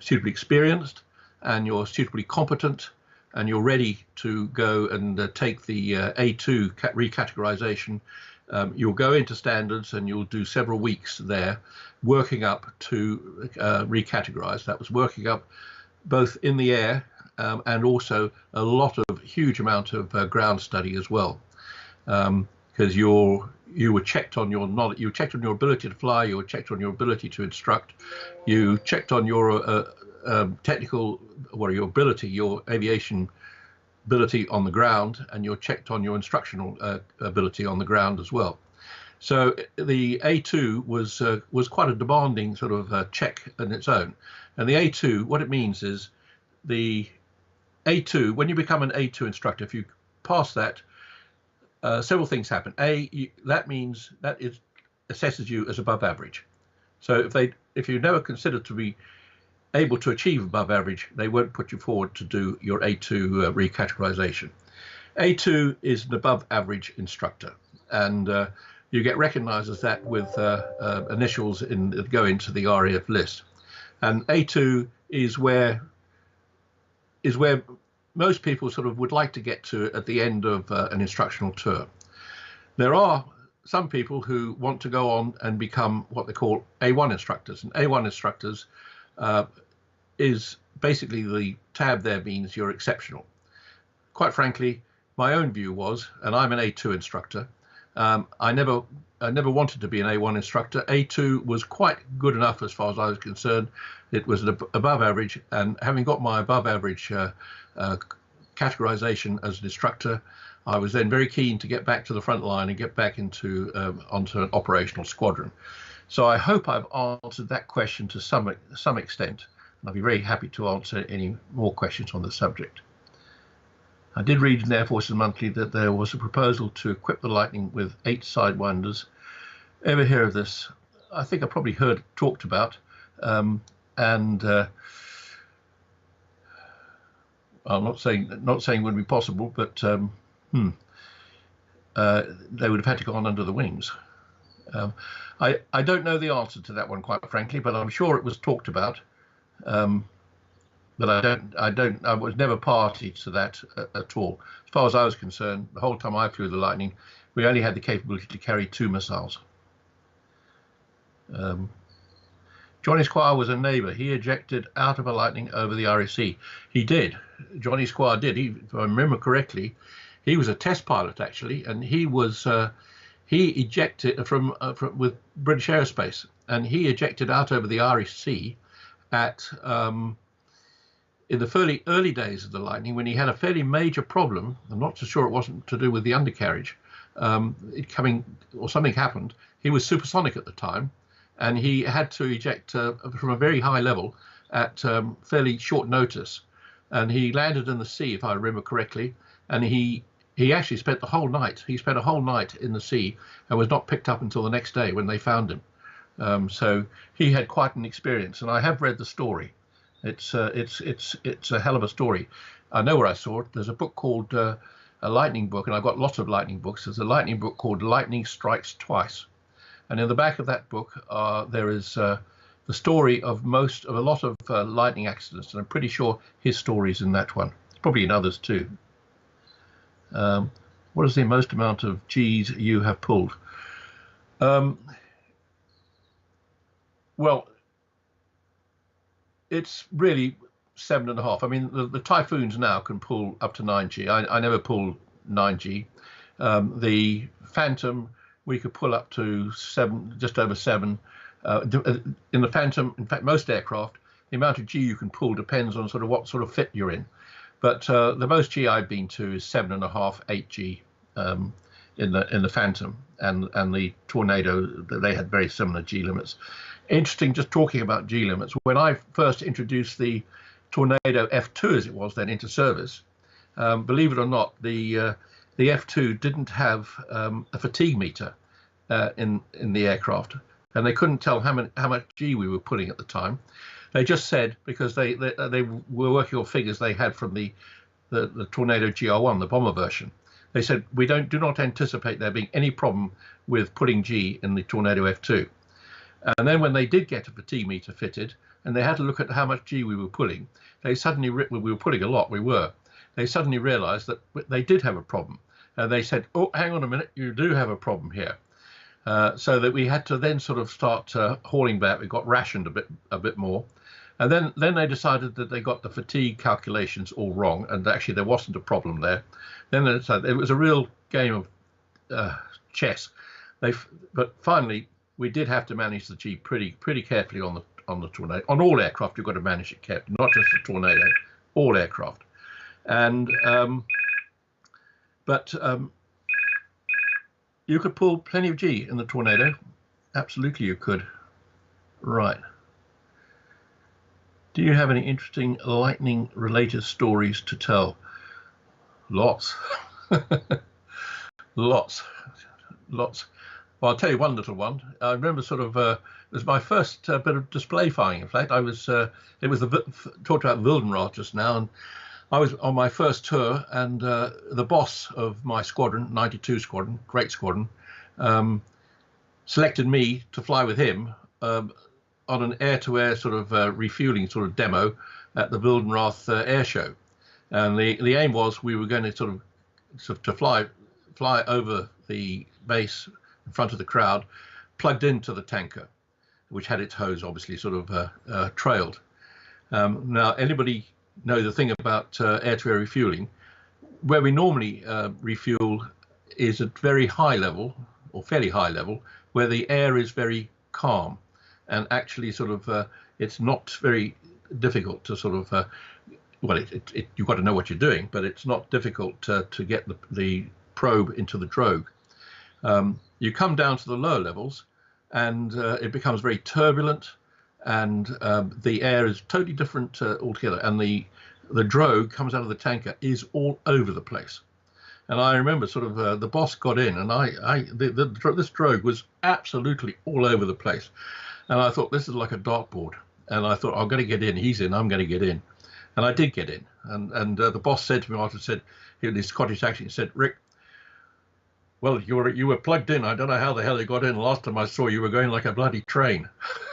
suitably experienced and you're suitably competent and you're ready to go and take the A2 recategorization, you'll go into standards and you'll do several weeks there working up to recategorize. That was working up both in the air and also a huge amount of ground study as well, because you were checked on your knowledge, you were checked on your ability to fly, you were checked on your ability to instruct, you checked on your technical, your ability, your aviation ability on the ground, and you're checked on your instructional ability on the ground as well. So the A2 was quite a demanding sort of check in its own. And the A2, what it means is the A2, when you become an A2 instructor, if you pass that, several things happen. That means that it assesses you as above average. So if you're never considered to be able to achieve above average, they won't put you forward to do your A2 recategorization. A2 is an above average instructor, and you get recognized as that with initials that go into the RAF list. And A2 is where most people sort of would like to get to at the end of an instructional tour. There are some people who want to go on and become what they call A1 instructors, and A1 instructors is basically, the tab there means you're exceptional. Quite frankly, my own view was, and I'm an A2 instructor, I never wanted to be an A1 instructor. A2 was quite good enough as far as I was concerned. It was above average, and having got my above average categorization as an instructor, I was then very keen to get back to the front line and get back onto an operational squadron. So I hope I've answered that question to some extent. I'll be very happy to answer any more questions on the subject. I did read in Air Forces Monthly that there was a proposal to equip the Lightning with 8 sidewinders. Ever hear of this? I think I probably heard it talked about, and I'm not saying it wouldn't be possible, but they would have had to go on under the wings. I don't know the answer to that one, quite frankly, but I'm sure it was talked about. But I was never party to that at all. As far as I was concerned, the whole time I flew the Lightning, we only had the capability to carry 2 missiles. Johnny Squire was a neighbour. He ejected out of a Lightning over the RSC. He did. Johnny Squire did. If I remember correctly, he was a test pilot actually, and he was he ejected from with British Aerospace, and he ejected out over the Irish Sea at in the fairly early days of the Lightning, when he had a fairly major problem. I'm not so sure it wasn't to do with the undercarriage. It coming, or something happened. He was supersonic at the time, and he had to eject from a very high level at fairly short notice. And he landed in the sea, if I remember correctly, and he actually spent the whole night. He spent a whole night in the sea and was not picked up until the next day when they found him. So he had quite an experience, and I have read the story. It's a hell of a story. I know where I saw it. There's a book called a Lightning book, and I've got lots of Lightning books. There's a Lightning book called Lightning Strikes Twice, and in the back of that book there is the story of a lot of lightning accidents, and I'm pretty sure his story's in that one. It's probably in others too. What is the most amount of G's you have pulled? Well, it's really 7.5. I mean, the Typhoons now can pull up to 9G. I never pulled 9G. The Phantom, we could pull up to 7, just over 7. In the Phantom, in fact, most aircraft, the amount of G you can pull depends on sort of what sort of fit you're in. But the most G I've been to is 7.5, 8G in the Phantom, and the Tornado. They had very similar G limits. Interesting, just talking about G limits. When I first introduced the Tornado F2, as it was then, into service, believe it or not, the F2 didn't have a fatigue meter in the aircraft, and they couldn't tell how much G we were putting at the time. They just said, because they were working on figures they had from the Tornado GR1, the bomber version. They said, we do not anticipate there being any problem with putting G in the Tornado F2. And then when they did get a fatigue meter fitted, and they had to look at how much G we were pulling, we were pulling a lot, they suddenly realized that they did have a problem. And they said, oh, hang on a minute, you do have a problem here. So that we had to then sort of start hauling back. We got rationed a bit more. And then they decided that they got the fatigue calculations all wrong, and actually there wasn't a problem there. Then they decided it was a real game of chess. But finally, we did have to manage the G pretty carefully on the Tornado. On all aircraft, you've got to manage it carefully, not just the Tornado, all aircraft. And you could pull plenty of G in the Tornado. Absolutely, you could. Right. Do you have any interesting lightning-related stories to tell? Lots. Lots. Well, I'll tell you one little one. I remember sort of, it was my first bit of display flying. In fact, talked about Wildenrath just now, and I was on my first tour, and the boss of my squadron, 92 Squadron, great squadron, selected me to fly with him on an air-to-air sort of refueling sort of demo at the Wildenrath air show. And the aim was we were going to sort of fly over the base in front of the crowd, plugged into the tanker, which had its hose obviously sort of trailed. Now, anybody know the thing about air-to-air refueling? Where we normally refuel is at very high level, or fairly high level, where the air is very calm, and actually sort of it's not very difficult to sort of you've got to know what you're doing, but it's not difficult to get the probe into the drogue. You come down to the lower levels, and it becomes very turbulent, and the air is totally different altogether, and the drogue comes out of the tanker is all over the place. And I remember sort of the boss got in, and this drogue was absolutely all over the place, and I thought, this is like a dartboard, and I thought, I'm going to get in. He's in, I'm going to get in, and I did get in. And the boss said to me after, said, in his Scottish accent, he said, Rick, well, you were plugged in. I don't know how the hell you got in. Last time I saw you were going like a bloody train.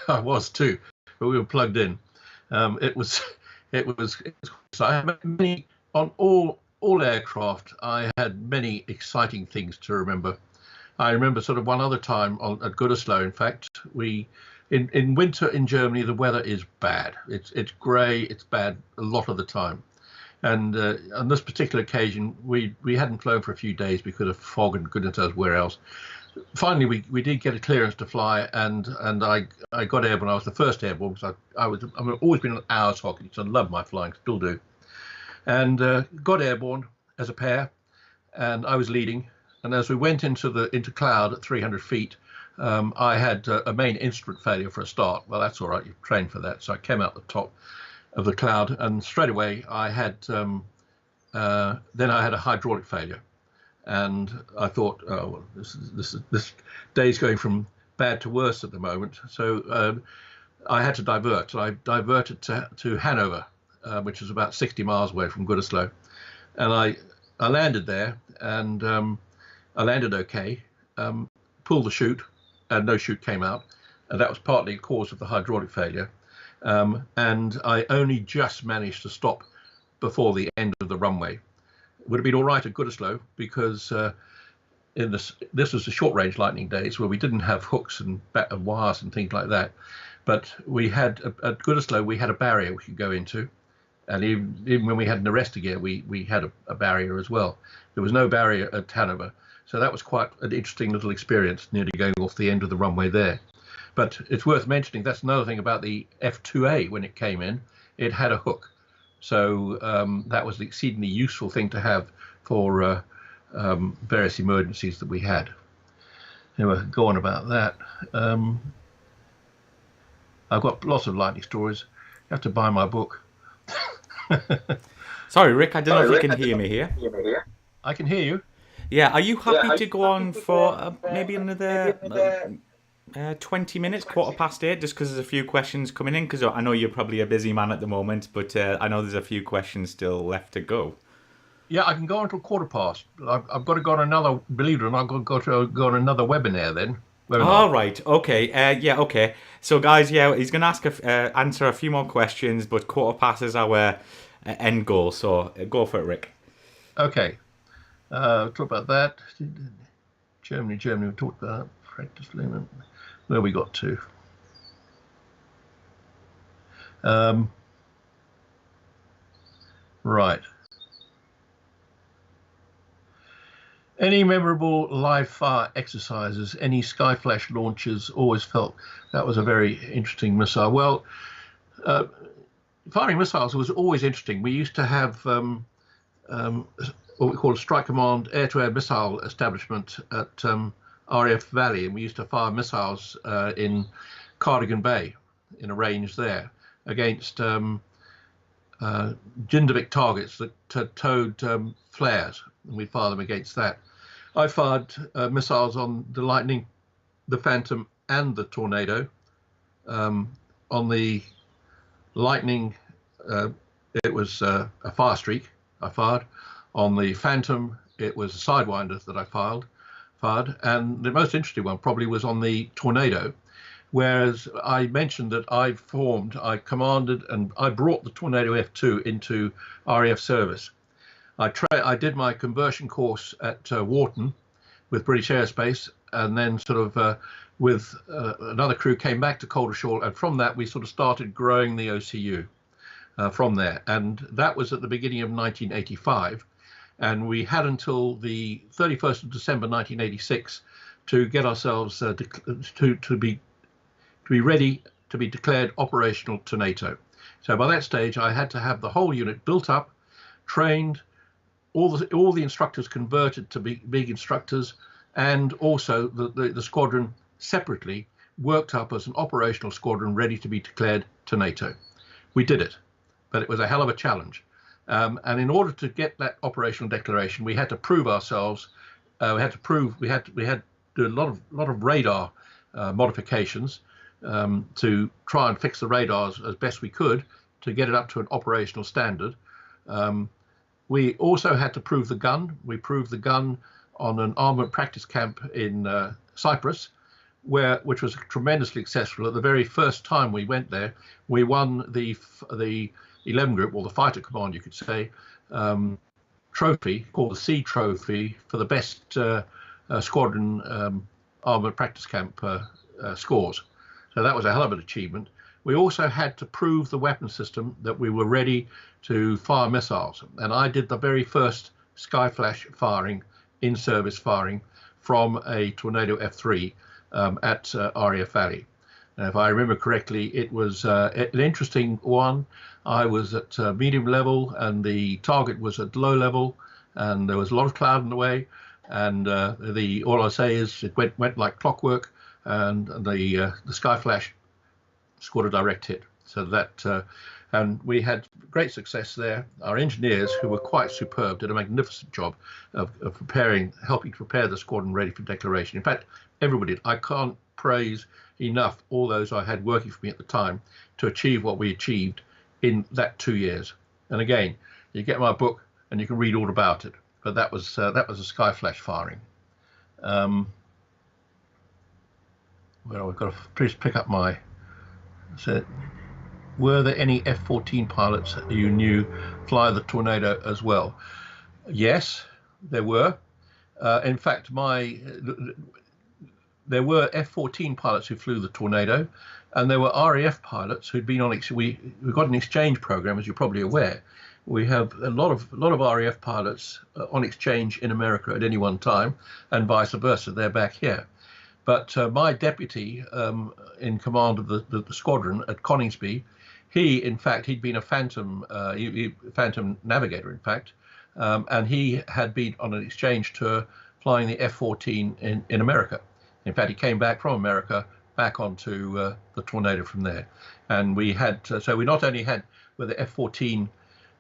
I was too, but we were plugged in. It was. So I had many on all aircraft. I had many exciting things to remember. I remember sort of one other time at Gütersloh. In fact, in winter in Germany the weather is bad. It's grey. It's bad a lot of the time. And on this particular occasion, we hadn't flown for a few days because of fog and goodness knows where else. finally we did get a clearance to fly, and I got airborne. I was the first airborne because I've always been an hours hockey, so I love my flying, still do, and got airborne as a pair, and I was leading. And as we went into cloud at 300 feet, I had a main instrument failure for a start. Well, that's all right. You train for that. So I came out the top of the cloud, and straight away I had then I had a hydraulic failure, and I thought, oh, well, this day's going from bad to worse at the moment. So I had to divert. So I diverted to Hanover, which is about 60 miles away from Gütersloh, and I landed there, and I landed okay. Pulled the chute, and no chute came out, and that was partly the cause of the hydraulic failure. And I only just managed to stop before the end of the runway. It would have been all right at Gütersloh because this was the short-range lightning days where we didn't have hooks and wires and things like that. But we had at Gütersloh we had a barrier we could go into, and even when we had an arrestor gear, we had a barrier as well. There was no barrier at Hanover, so that was quite an interesting little experience, nearly going off the end of the runway there. But it's worth mentioning, that's another thing about the F-2A when it came in, it had a hook. So that was an exceedingly useful thing to have for various emergencies that we had. Anyway, go on about that. I've got lots of lightning stories. You have to buy my book. Sorry, Rick, I don't know if you can hear me here. I can hear you. Yeah, are you happy to go on for maybe another 20 minutes, 8:15, just because there's a few questions coming in? Because I know you're probably a busy man at the moment, but I know there's a few questions still left to go. Yeah, I can go until 15:15. I've got to go on another, believe it or not, I've got to go on another webinar then. All right, okay, yeah, okay. So guys, yeah, he's going to answer a few more questions, but quarter past is our end goal, so go for it, Rick. Okay. Talk about that. Germany, we talked about practice limit. Where we got to? Right. Any memorable live fire exercises? Any Skyflash launches? Always felt that was a very interesting missile. Well, firing missiles was always interesting. We used to have what we call a Strike Command air-to-air missile establishment at RAF Valley, and we used to fire missiles in Cardigan Bay, in a range there, against Jindavik targets that towed flares, and we'd fire them against that. I fired missiles on the Lightning, the Phantom, and the Tornado. On the Lightning, it was a fire streak I fired. On the Phantom, it was a Sidewinder that I fired. And the most interesting one probably was on the Tornado, whereas I mentioned that I commanded, and I brought the Tornado F2 into RAF service. I did my conversion course at Wharton with British Aerospace, and then sort of with another crew came back to Caldershall, and from that we sort of started growing the OCU from there. And that was at the beginning of 1985. And we had until the 31st of December 1986 to get ourselves to be ready to be declared operational to NATO. So by that stage, I had to have the whole unit built up, trained, all the instructors converted to be big instructors, and also the squadron separately worked up as an operational squadron ready to be declared to NATO. We did it, but it was a hell of a challenge. And in order to get that operational declaration, we had to prove ourselves. We had to do a lot of radar modifications to try and fix the radars as best we could to get it up to an operational standard. We also had to prove the gun. We proved the gun on an armament practice camp in Cyprus, which was tremendously successful. At the very first time we went there, we won the 11 group, or the fighter command, you could say, trophy called the C Trophy for the best squadron armament practice camp scores. So that was a hell of an achievement. We also had to prove the weapon system that we were ready to fire missiles. And I did the very first Skyflash firing, in-service firing, from a Tornado F3 at RAF Valley. And if I remember correctly, it was an interesting one. I was at medium level and the target was at low level, and there was a lot of cloud in the way. And all I say is it went like clockwork, and the Sky Flash scored a direct hit. So that and we had great success there. Our engineers, who were quite superb, did a magnificent job of helping to prepare the squadron ready for declaration. In fact, everybody did. I can't praise enough all those I had working for me at the time to achieve what we achieved in that 2 years. And again, you get my book and you can read all about it. But that was a Sky Flash firing. Well, we've got to please pick up my. So, were there any F-14 pilots you knew fly the Tornado as well? Yes, there were. In fact, there were F-14 pilots who flew the Tornado, and there were RAF pilots who'd been on. We've got an exchange program, as you're probably aware. We have a lot of RAF pilots on exchange in America at any one time, and vice versa. They're back here. But my deputy in command of the squadron at Coningsby, he'd been a Phantom Phantom navigator, in fact, and he had been on an exchange tour flying the F-14 in America. In fact, he came back from America back onto the Tornado from there. And we had, so we not only had with the F-14,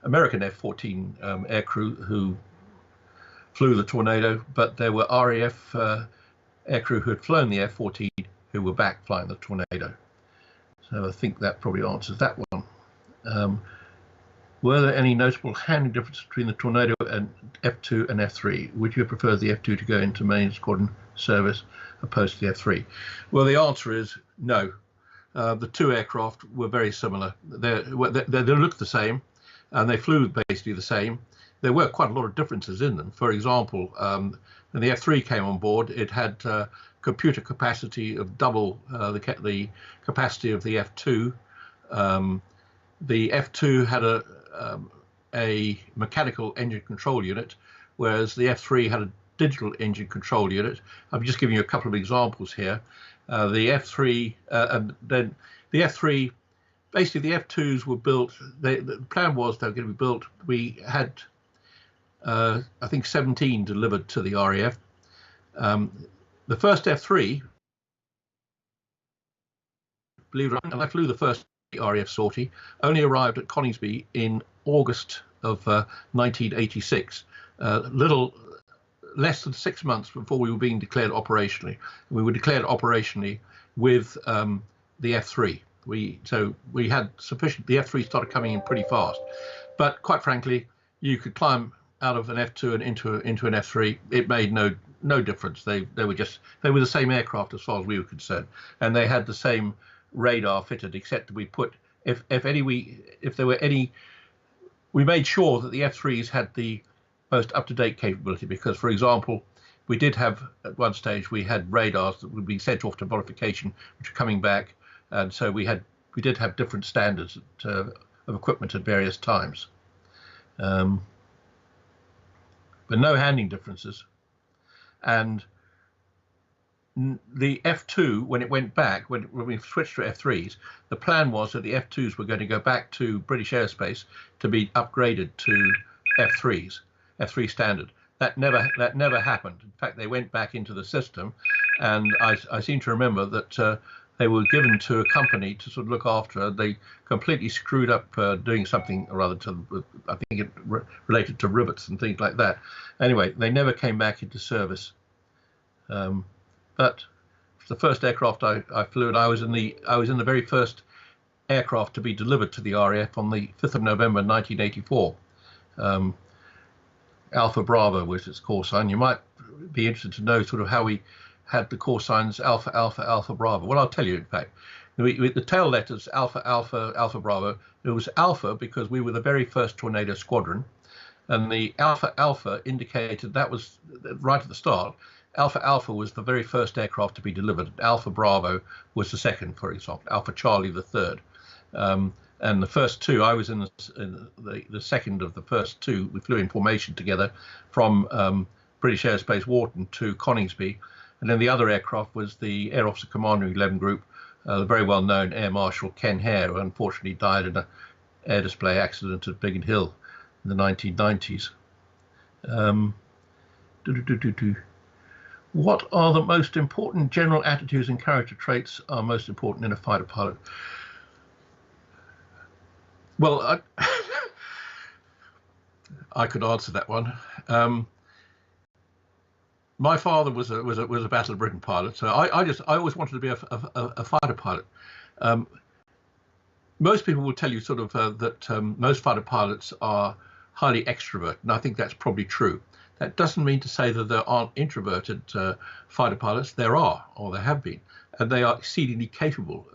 American F-14 aircrew who flew the Tornado, but there were RAF aircrew who had flown the F-14 who were back flying the Tornado. So I think that probably answers that one. Were there any notable handling differences between the Tornado and F2 and F3? Would you have preferred the F2 to go into main squadron service opposed to the F3? Well, the answer is no. The two aircraft were very similar. They looked the same, and they flew basically the same. There were quite a lot of differences in them. For example, when the F3 came on board, it had computer capacity of double the capacity of the F2. The F2 had a mechanical engine control unit, whereas the F3 had a digital engine control unit. I'm just giving you a couple of examples here. The F3 and then the F3, basically the F2s were built. The plan was they were going to be built. We had, I think, 17 delivered to the RAF. The first F3, believe it or not, and I flew the first RAF sortie, only arrived at Coningsby in August of 1986, little less than 6 months before we were being declared operationally. We were declared operationally with the F3. So we had sufficient. The F3 started coming in pretty fast, but quite frankly, you could climb out of an F2 and into an F3. It made no difference. They were the same aircraft as far as we were concerned, and they had the same radar fitted, except that we put if there were any, we made sure that the F3s had the most up-to-date capability, because, for example, we did have at one stage we had radars that would be sent off to modification, which are coming back, and so we did have different standards of equipment at various times, but no handling differences. And the F2, when it went back, when we switched to F3s, the plan was that the F2s were going to go back to British airspace to be upgraded to F3s, F3 standard. That never happened. In fact, they went back into the system, and I seem to remember that they were given to a company to sort of look after. They completely screwed up doing something or other to, I think it related to rivets and things like that. Anyway, they never came back into service. But the first aircraft I flew, and I was in the very first aircraft to be delivered to the RAF on the 5th of November 1984. Alpha Bravo was its call sign. You might be interested to know sort of how we had the call signs Alpha Alpha Alpha Bravo. Well, I'll tell you. In fact, the tail letters Alpha Alpha Alpha Bravo. It was Alpha because we were the very first Tornado squadron, and the Alpha Alpha indicated that was right at the start. Alpha Alpha was the very first aircraft to be delivered. Alpha Bravo was the second, for example. Alpha Charlie the third. And the first two, I was in the second of the first two. We flew in formation together from British Aerospace Wharton to Coningsby, and then the other aircraft was the Air Officer Commanding 11 Group, the very well-known Air Marshal Ken Hare, who unfortunately died in an air display accident at Biggin Hill in the 1990s. What are the most important general attitudes and character traits are most important in a fighter pilot? Well, I could answer that one. My father was a Battle of Britain pilot, so I always wanted to be a fighter pilot. Most people will tell you sort of that most fighter pilots are highly extrovert, and I think that's probably true. That doesn't mean to say that there aren't introverted fighter pilots. There are, or there have been, and they are exceedingly capable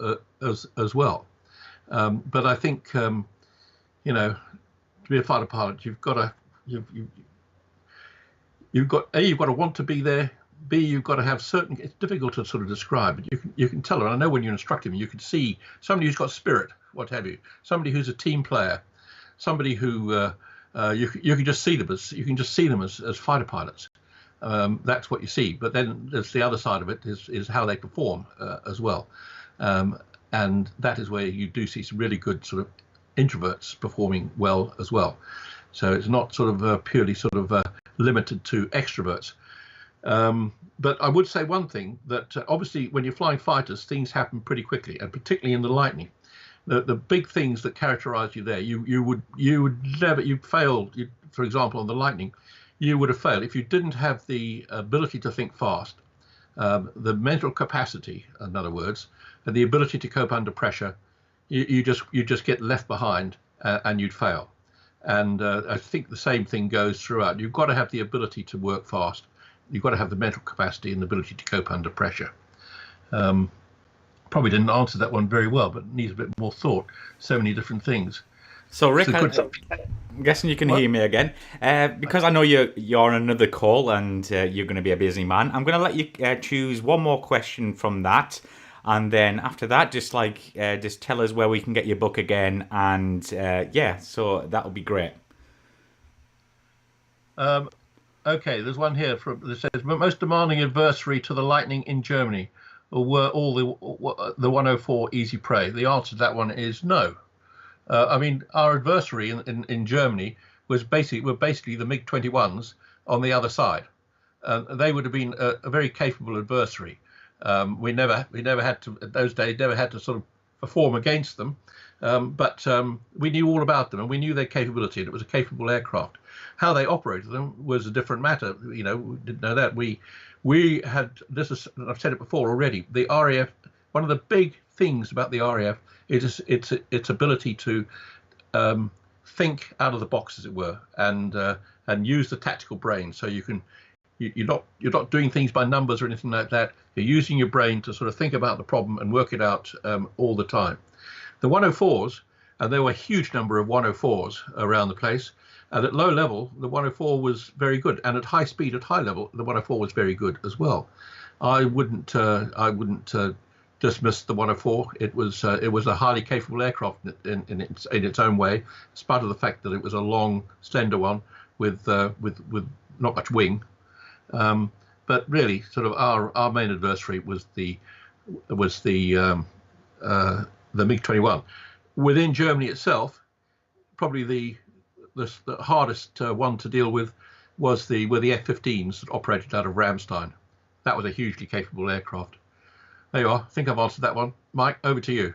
as well. But I think to be a fighter pilot, you've got to want to be there. B, you've got to have certain. It's difficult to sort of describe, but you can tell. And I know when you instruct them, you can see somebody who's got spirit, what have you. Somebody who's a team player, somebody who you can just see them as fighter pilots. That's what you see. But then there's the other side of it is how they perform as well, and that is where you do see some really good sort of introverts performing well as well. So it's not sort of purely sort of limited to extroverts. But I would say one thing, that obviously when you're flying fighters, things happen pretty quickly, and particularly in the Lightning. The big things that characterize you there, you'd fail. For example, on the Lightning, you would have failed if you didn't have the ability to think fast, the mental capacity, in other words, and the ability to cope under pressure. You just get left behind and you'd fail. And I think the same thing goes throughout. You've got to have the ability to work fast. You've got to have the mental capacity and the ability to cope under pressure. Probably didn't answer that one very well, but it needs a bit more thought. So many different things. So Rick, I'm guessing you can hear me again. Because I know you're on another call and you're going to be a busy man, I'm going to let you choose one more question from that. And then after that, just tell us where we can get your book again. And so that would be great. Okay, there's one here that says, most demanding adversary to the Lightning in Germany were all the 104 easy prey. The answer to that one is no. I mean, our adversary in Germany were basically the MiG-21s on the other side. They would have been a very capable adversary. We never had to, at those days, never had to sort of perform against them, but we knew all about them and we knew their capability, and it was a capable aircraft. How they operated them was a different matter. We didn't know that. We had this. I've said it before already. The RAF. One of the big things about the RAF is its ability to think out of the box, as it were, and use the tactical brain. So you're not doing things by numbers or anything like that. You're using your brain to sort of think about the problem and work it out all the time. The 104s, and there were a huge number of 104s around the place. And at low level, the 104 was very good, and at high speed, at high level, the 104 was very good as well. I wouldn't dismiss the 104. It was a highly capable aircraft in its own way, in spite of the fact that it was a long, slender one with not much wing. But really, sort of our main adversary was the MiG-21. Within Germany itself, probably the hardest one to deal with were the F-15s that operated out of Ramstein. That was a hugely capable aircraft. There you are. I think I've answered that one. Mike, over to you.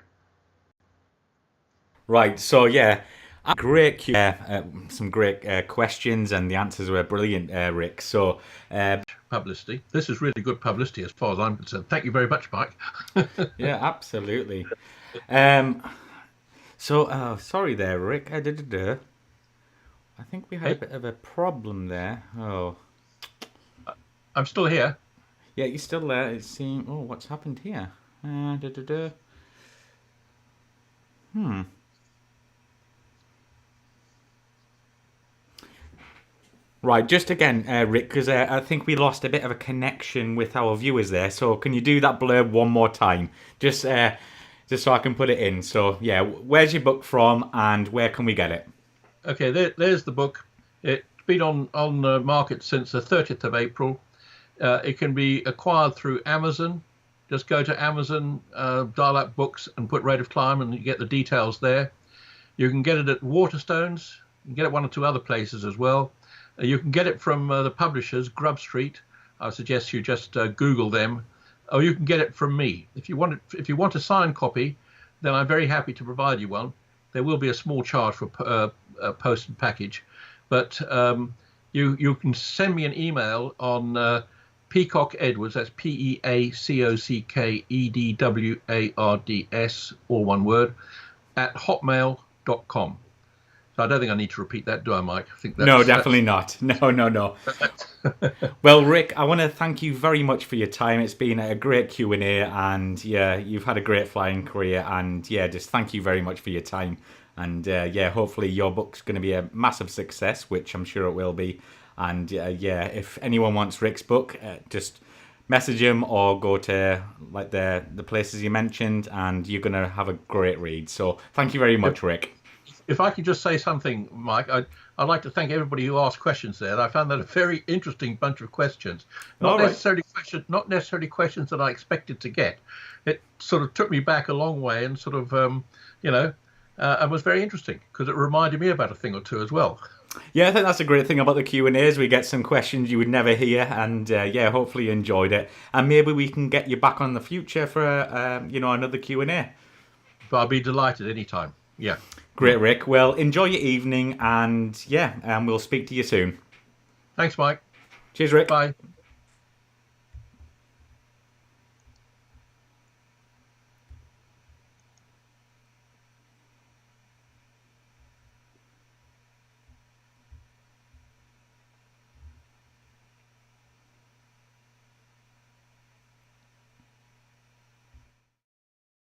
Right. So yeah, great. Some great questions, and the answers were brilliant, Rick. So publicity. This is really good publicity as far as I'm concerned. Thank you very much, Mike. Yeah, absolutely. So sorry there, Rick. I think we had a bit of a problem there. Oh, I'm still here. Yeah, you're still there. It seems. Oh, what's happened here? Right, just again, Rick, because I think we lost a bit of a connection with our viewers there. So can you do that blurb one more time, just so I can put it in? So yeah, where's your book from, and where can we get it? Okay, there's the book. It's been on the market since the 30th of April. It can be acquired through Amazon. Just go to Amazon, dial up books, and put Rate of Climb, and you get the details there. You can get it at Waterstones. You can get it one or two other places as well. You can get it from the publishers, Grub Street. I suggest you just Google them, or you can get it from me. If you want a signed copy, then I'm very happy to provide you one. There will be a small charge for post and package, but you can send me an email on Peacock-Edwards. That's Peacock-Edwards, all one word, at hotmail.com. So I don't think I need to repeat that, do I, Mike? I think no, definitely not. No. Well, Rick, I want to thank you very much for your time. It's been a great Q&A, and yeah, you've had a great flying career, and yeah, just thank you very much for your time. And yeah, hopefully your book's going to be a massive success, which I'm sure it will be. And yeah, if anyone wants Rick's book, just message him or go to like the places you mentioned, and you're going to have a great read. So thank you very much, Rick. If I could just say something, Mike, I'd like to thank everybody who asked questions there. I found that a very interesting bunch of questions. Not necessarily questions that I expected to get. It sort of took me back a long way, and sort of, and was very interesting because it reminded me about a thing or two as well. Yeah, I think that's a great thing about the Q&As. We get some questions you would never hear, and yeah, hopefully you enjoyed it. And maybe we can get you back on the future for another Q&A. But I'll be delighted anytime. Yeah. Great, Rick. Well, enjoy your evening, and yeah, we'll speak to you soon. Thanks, Mike. Cheers, Rick. Bye.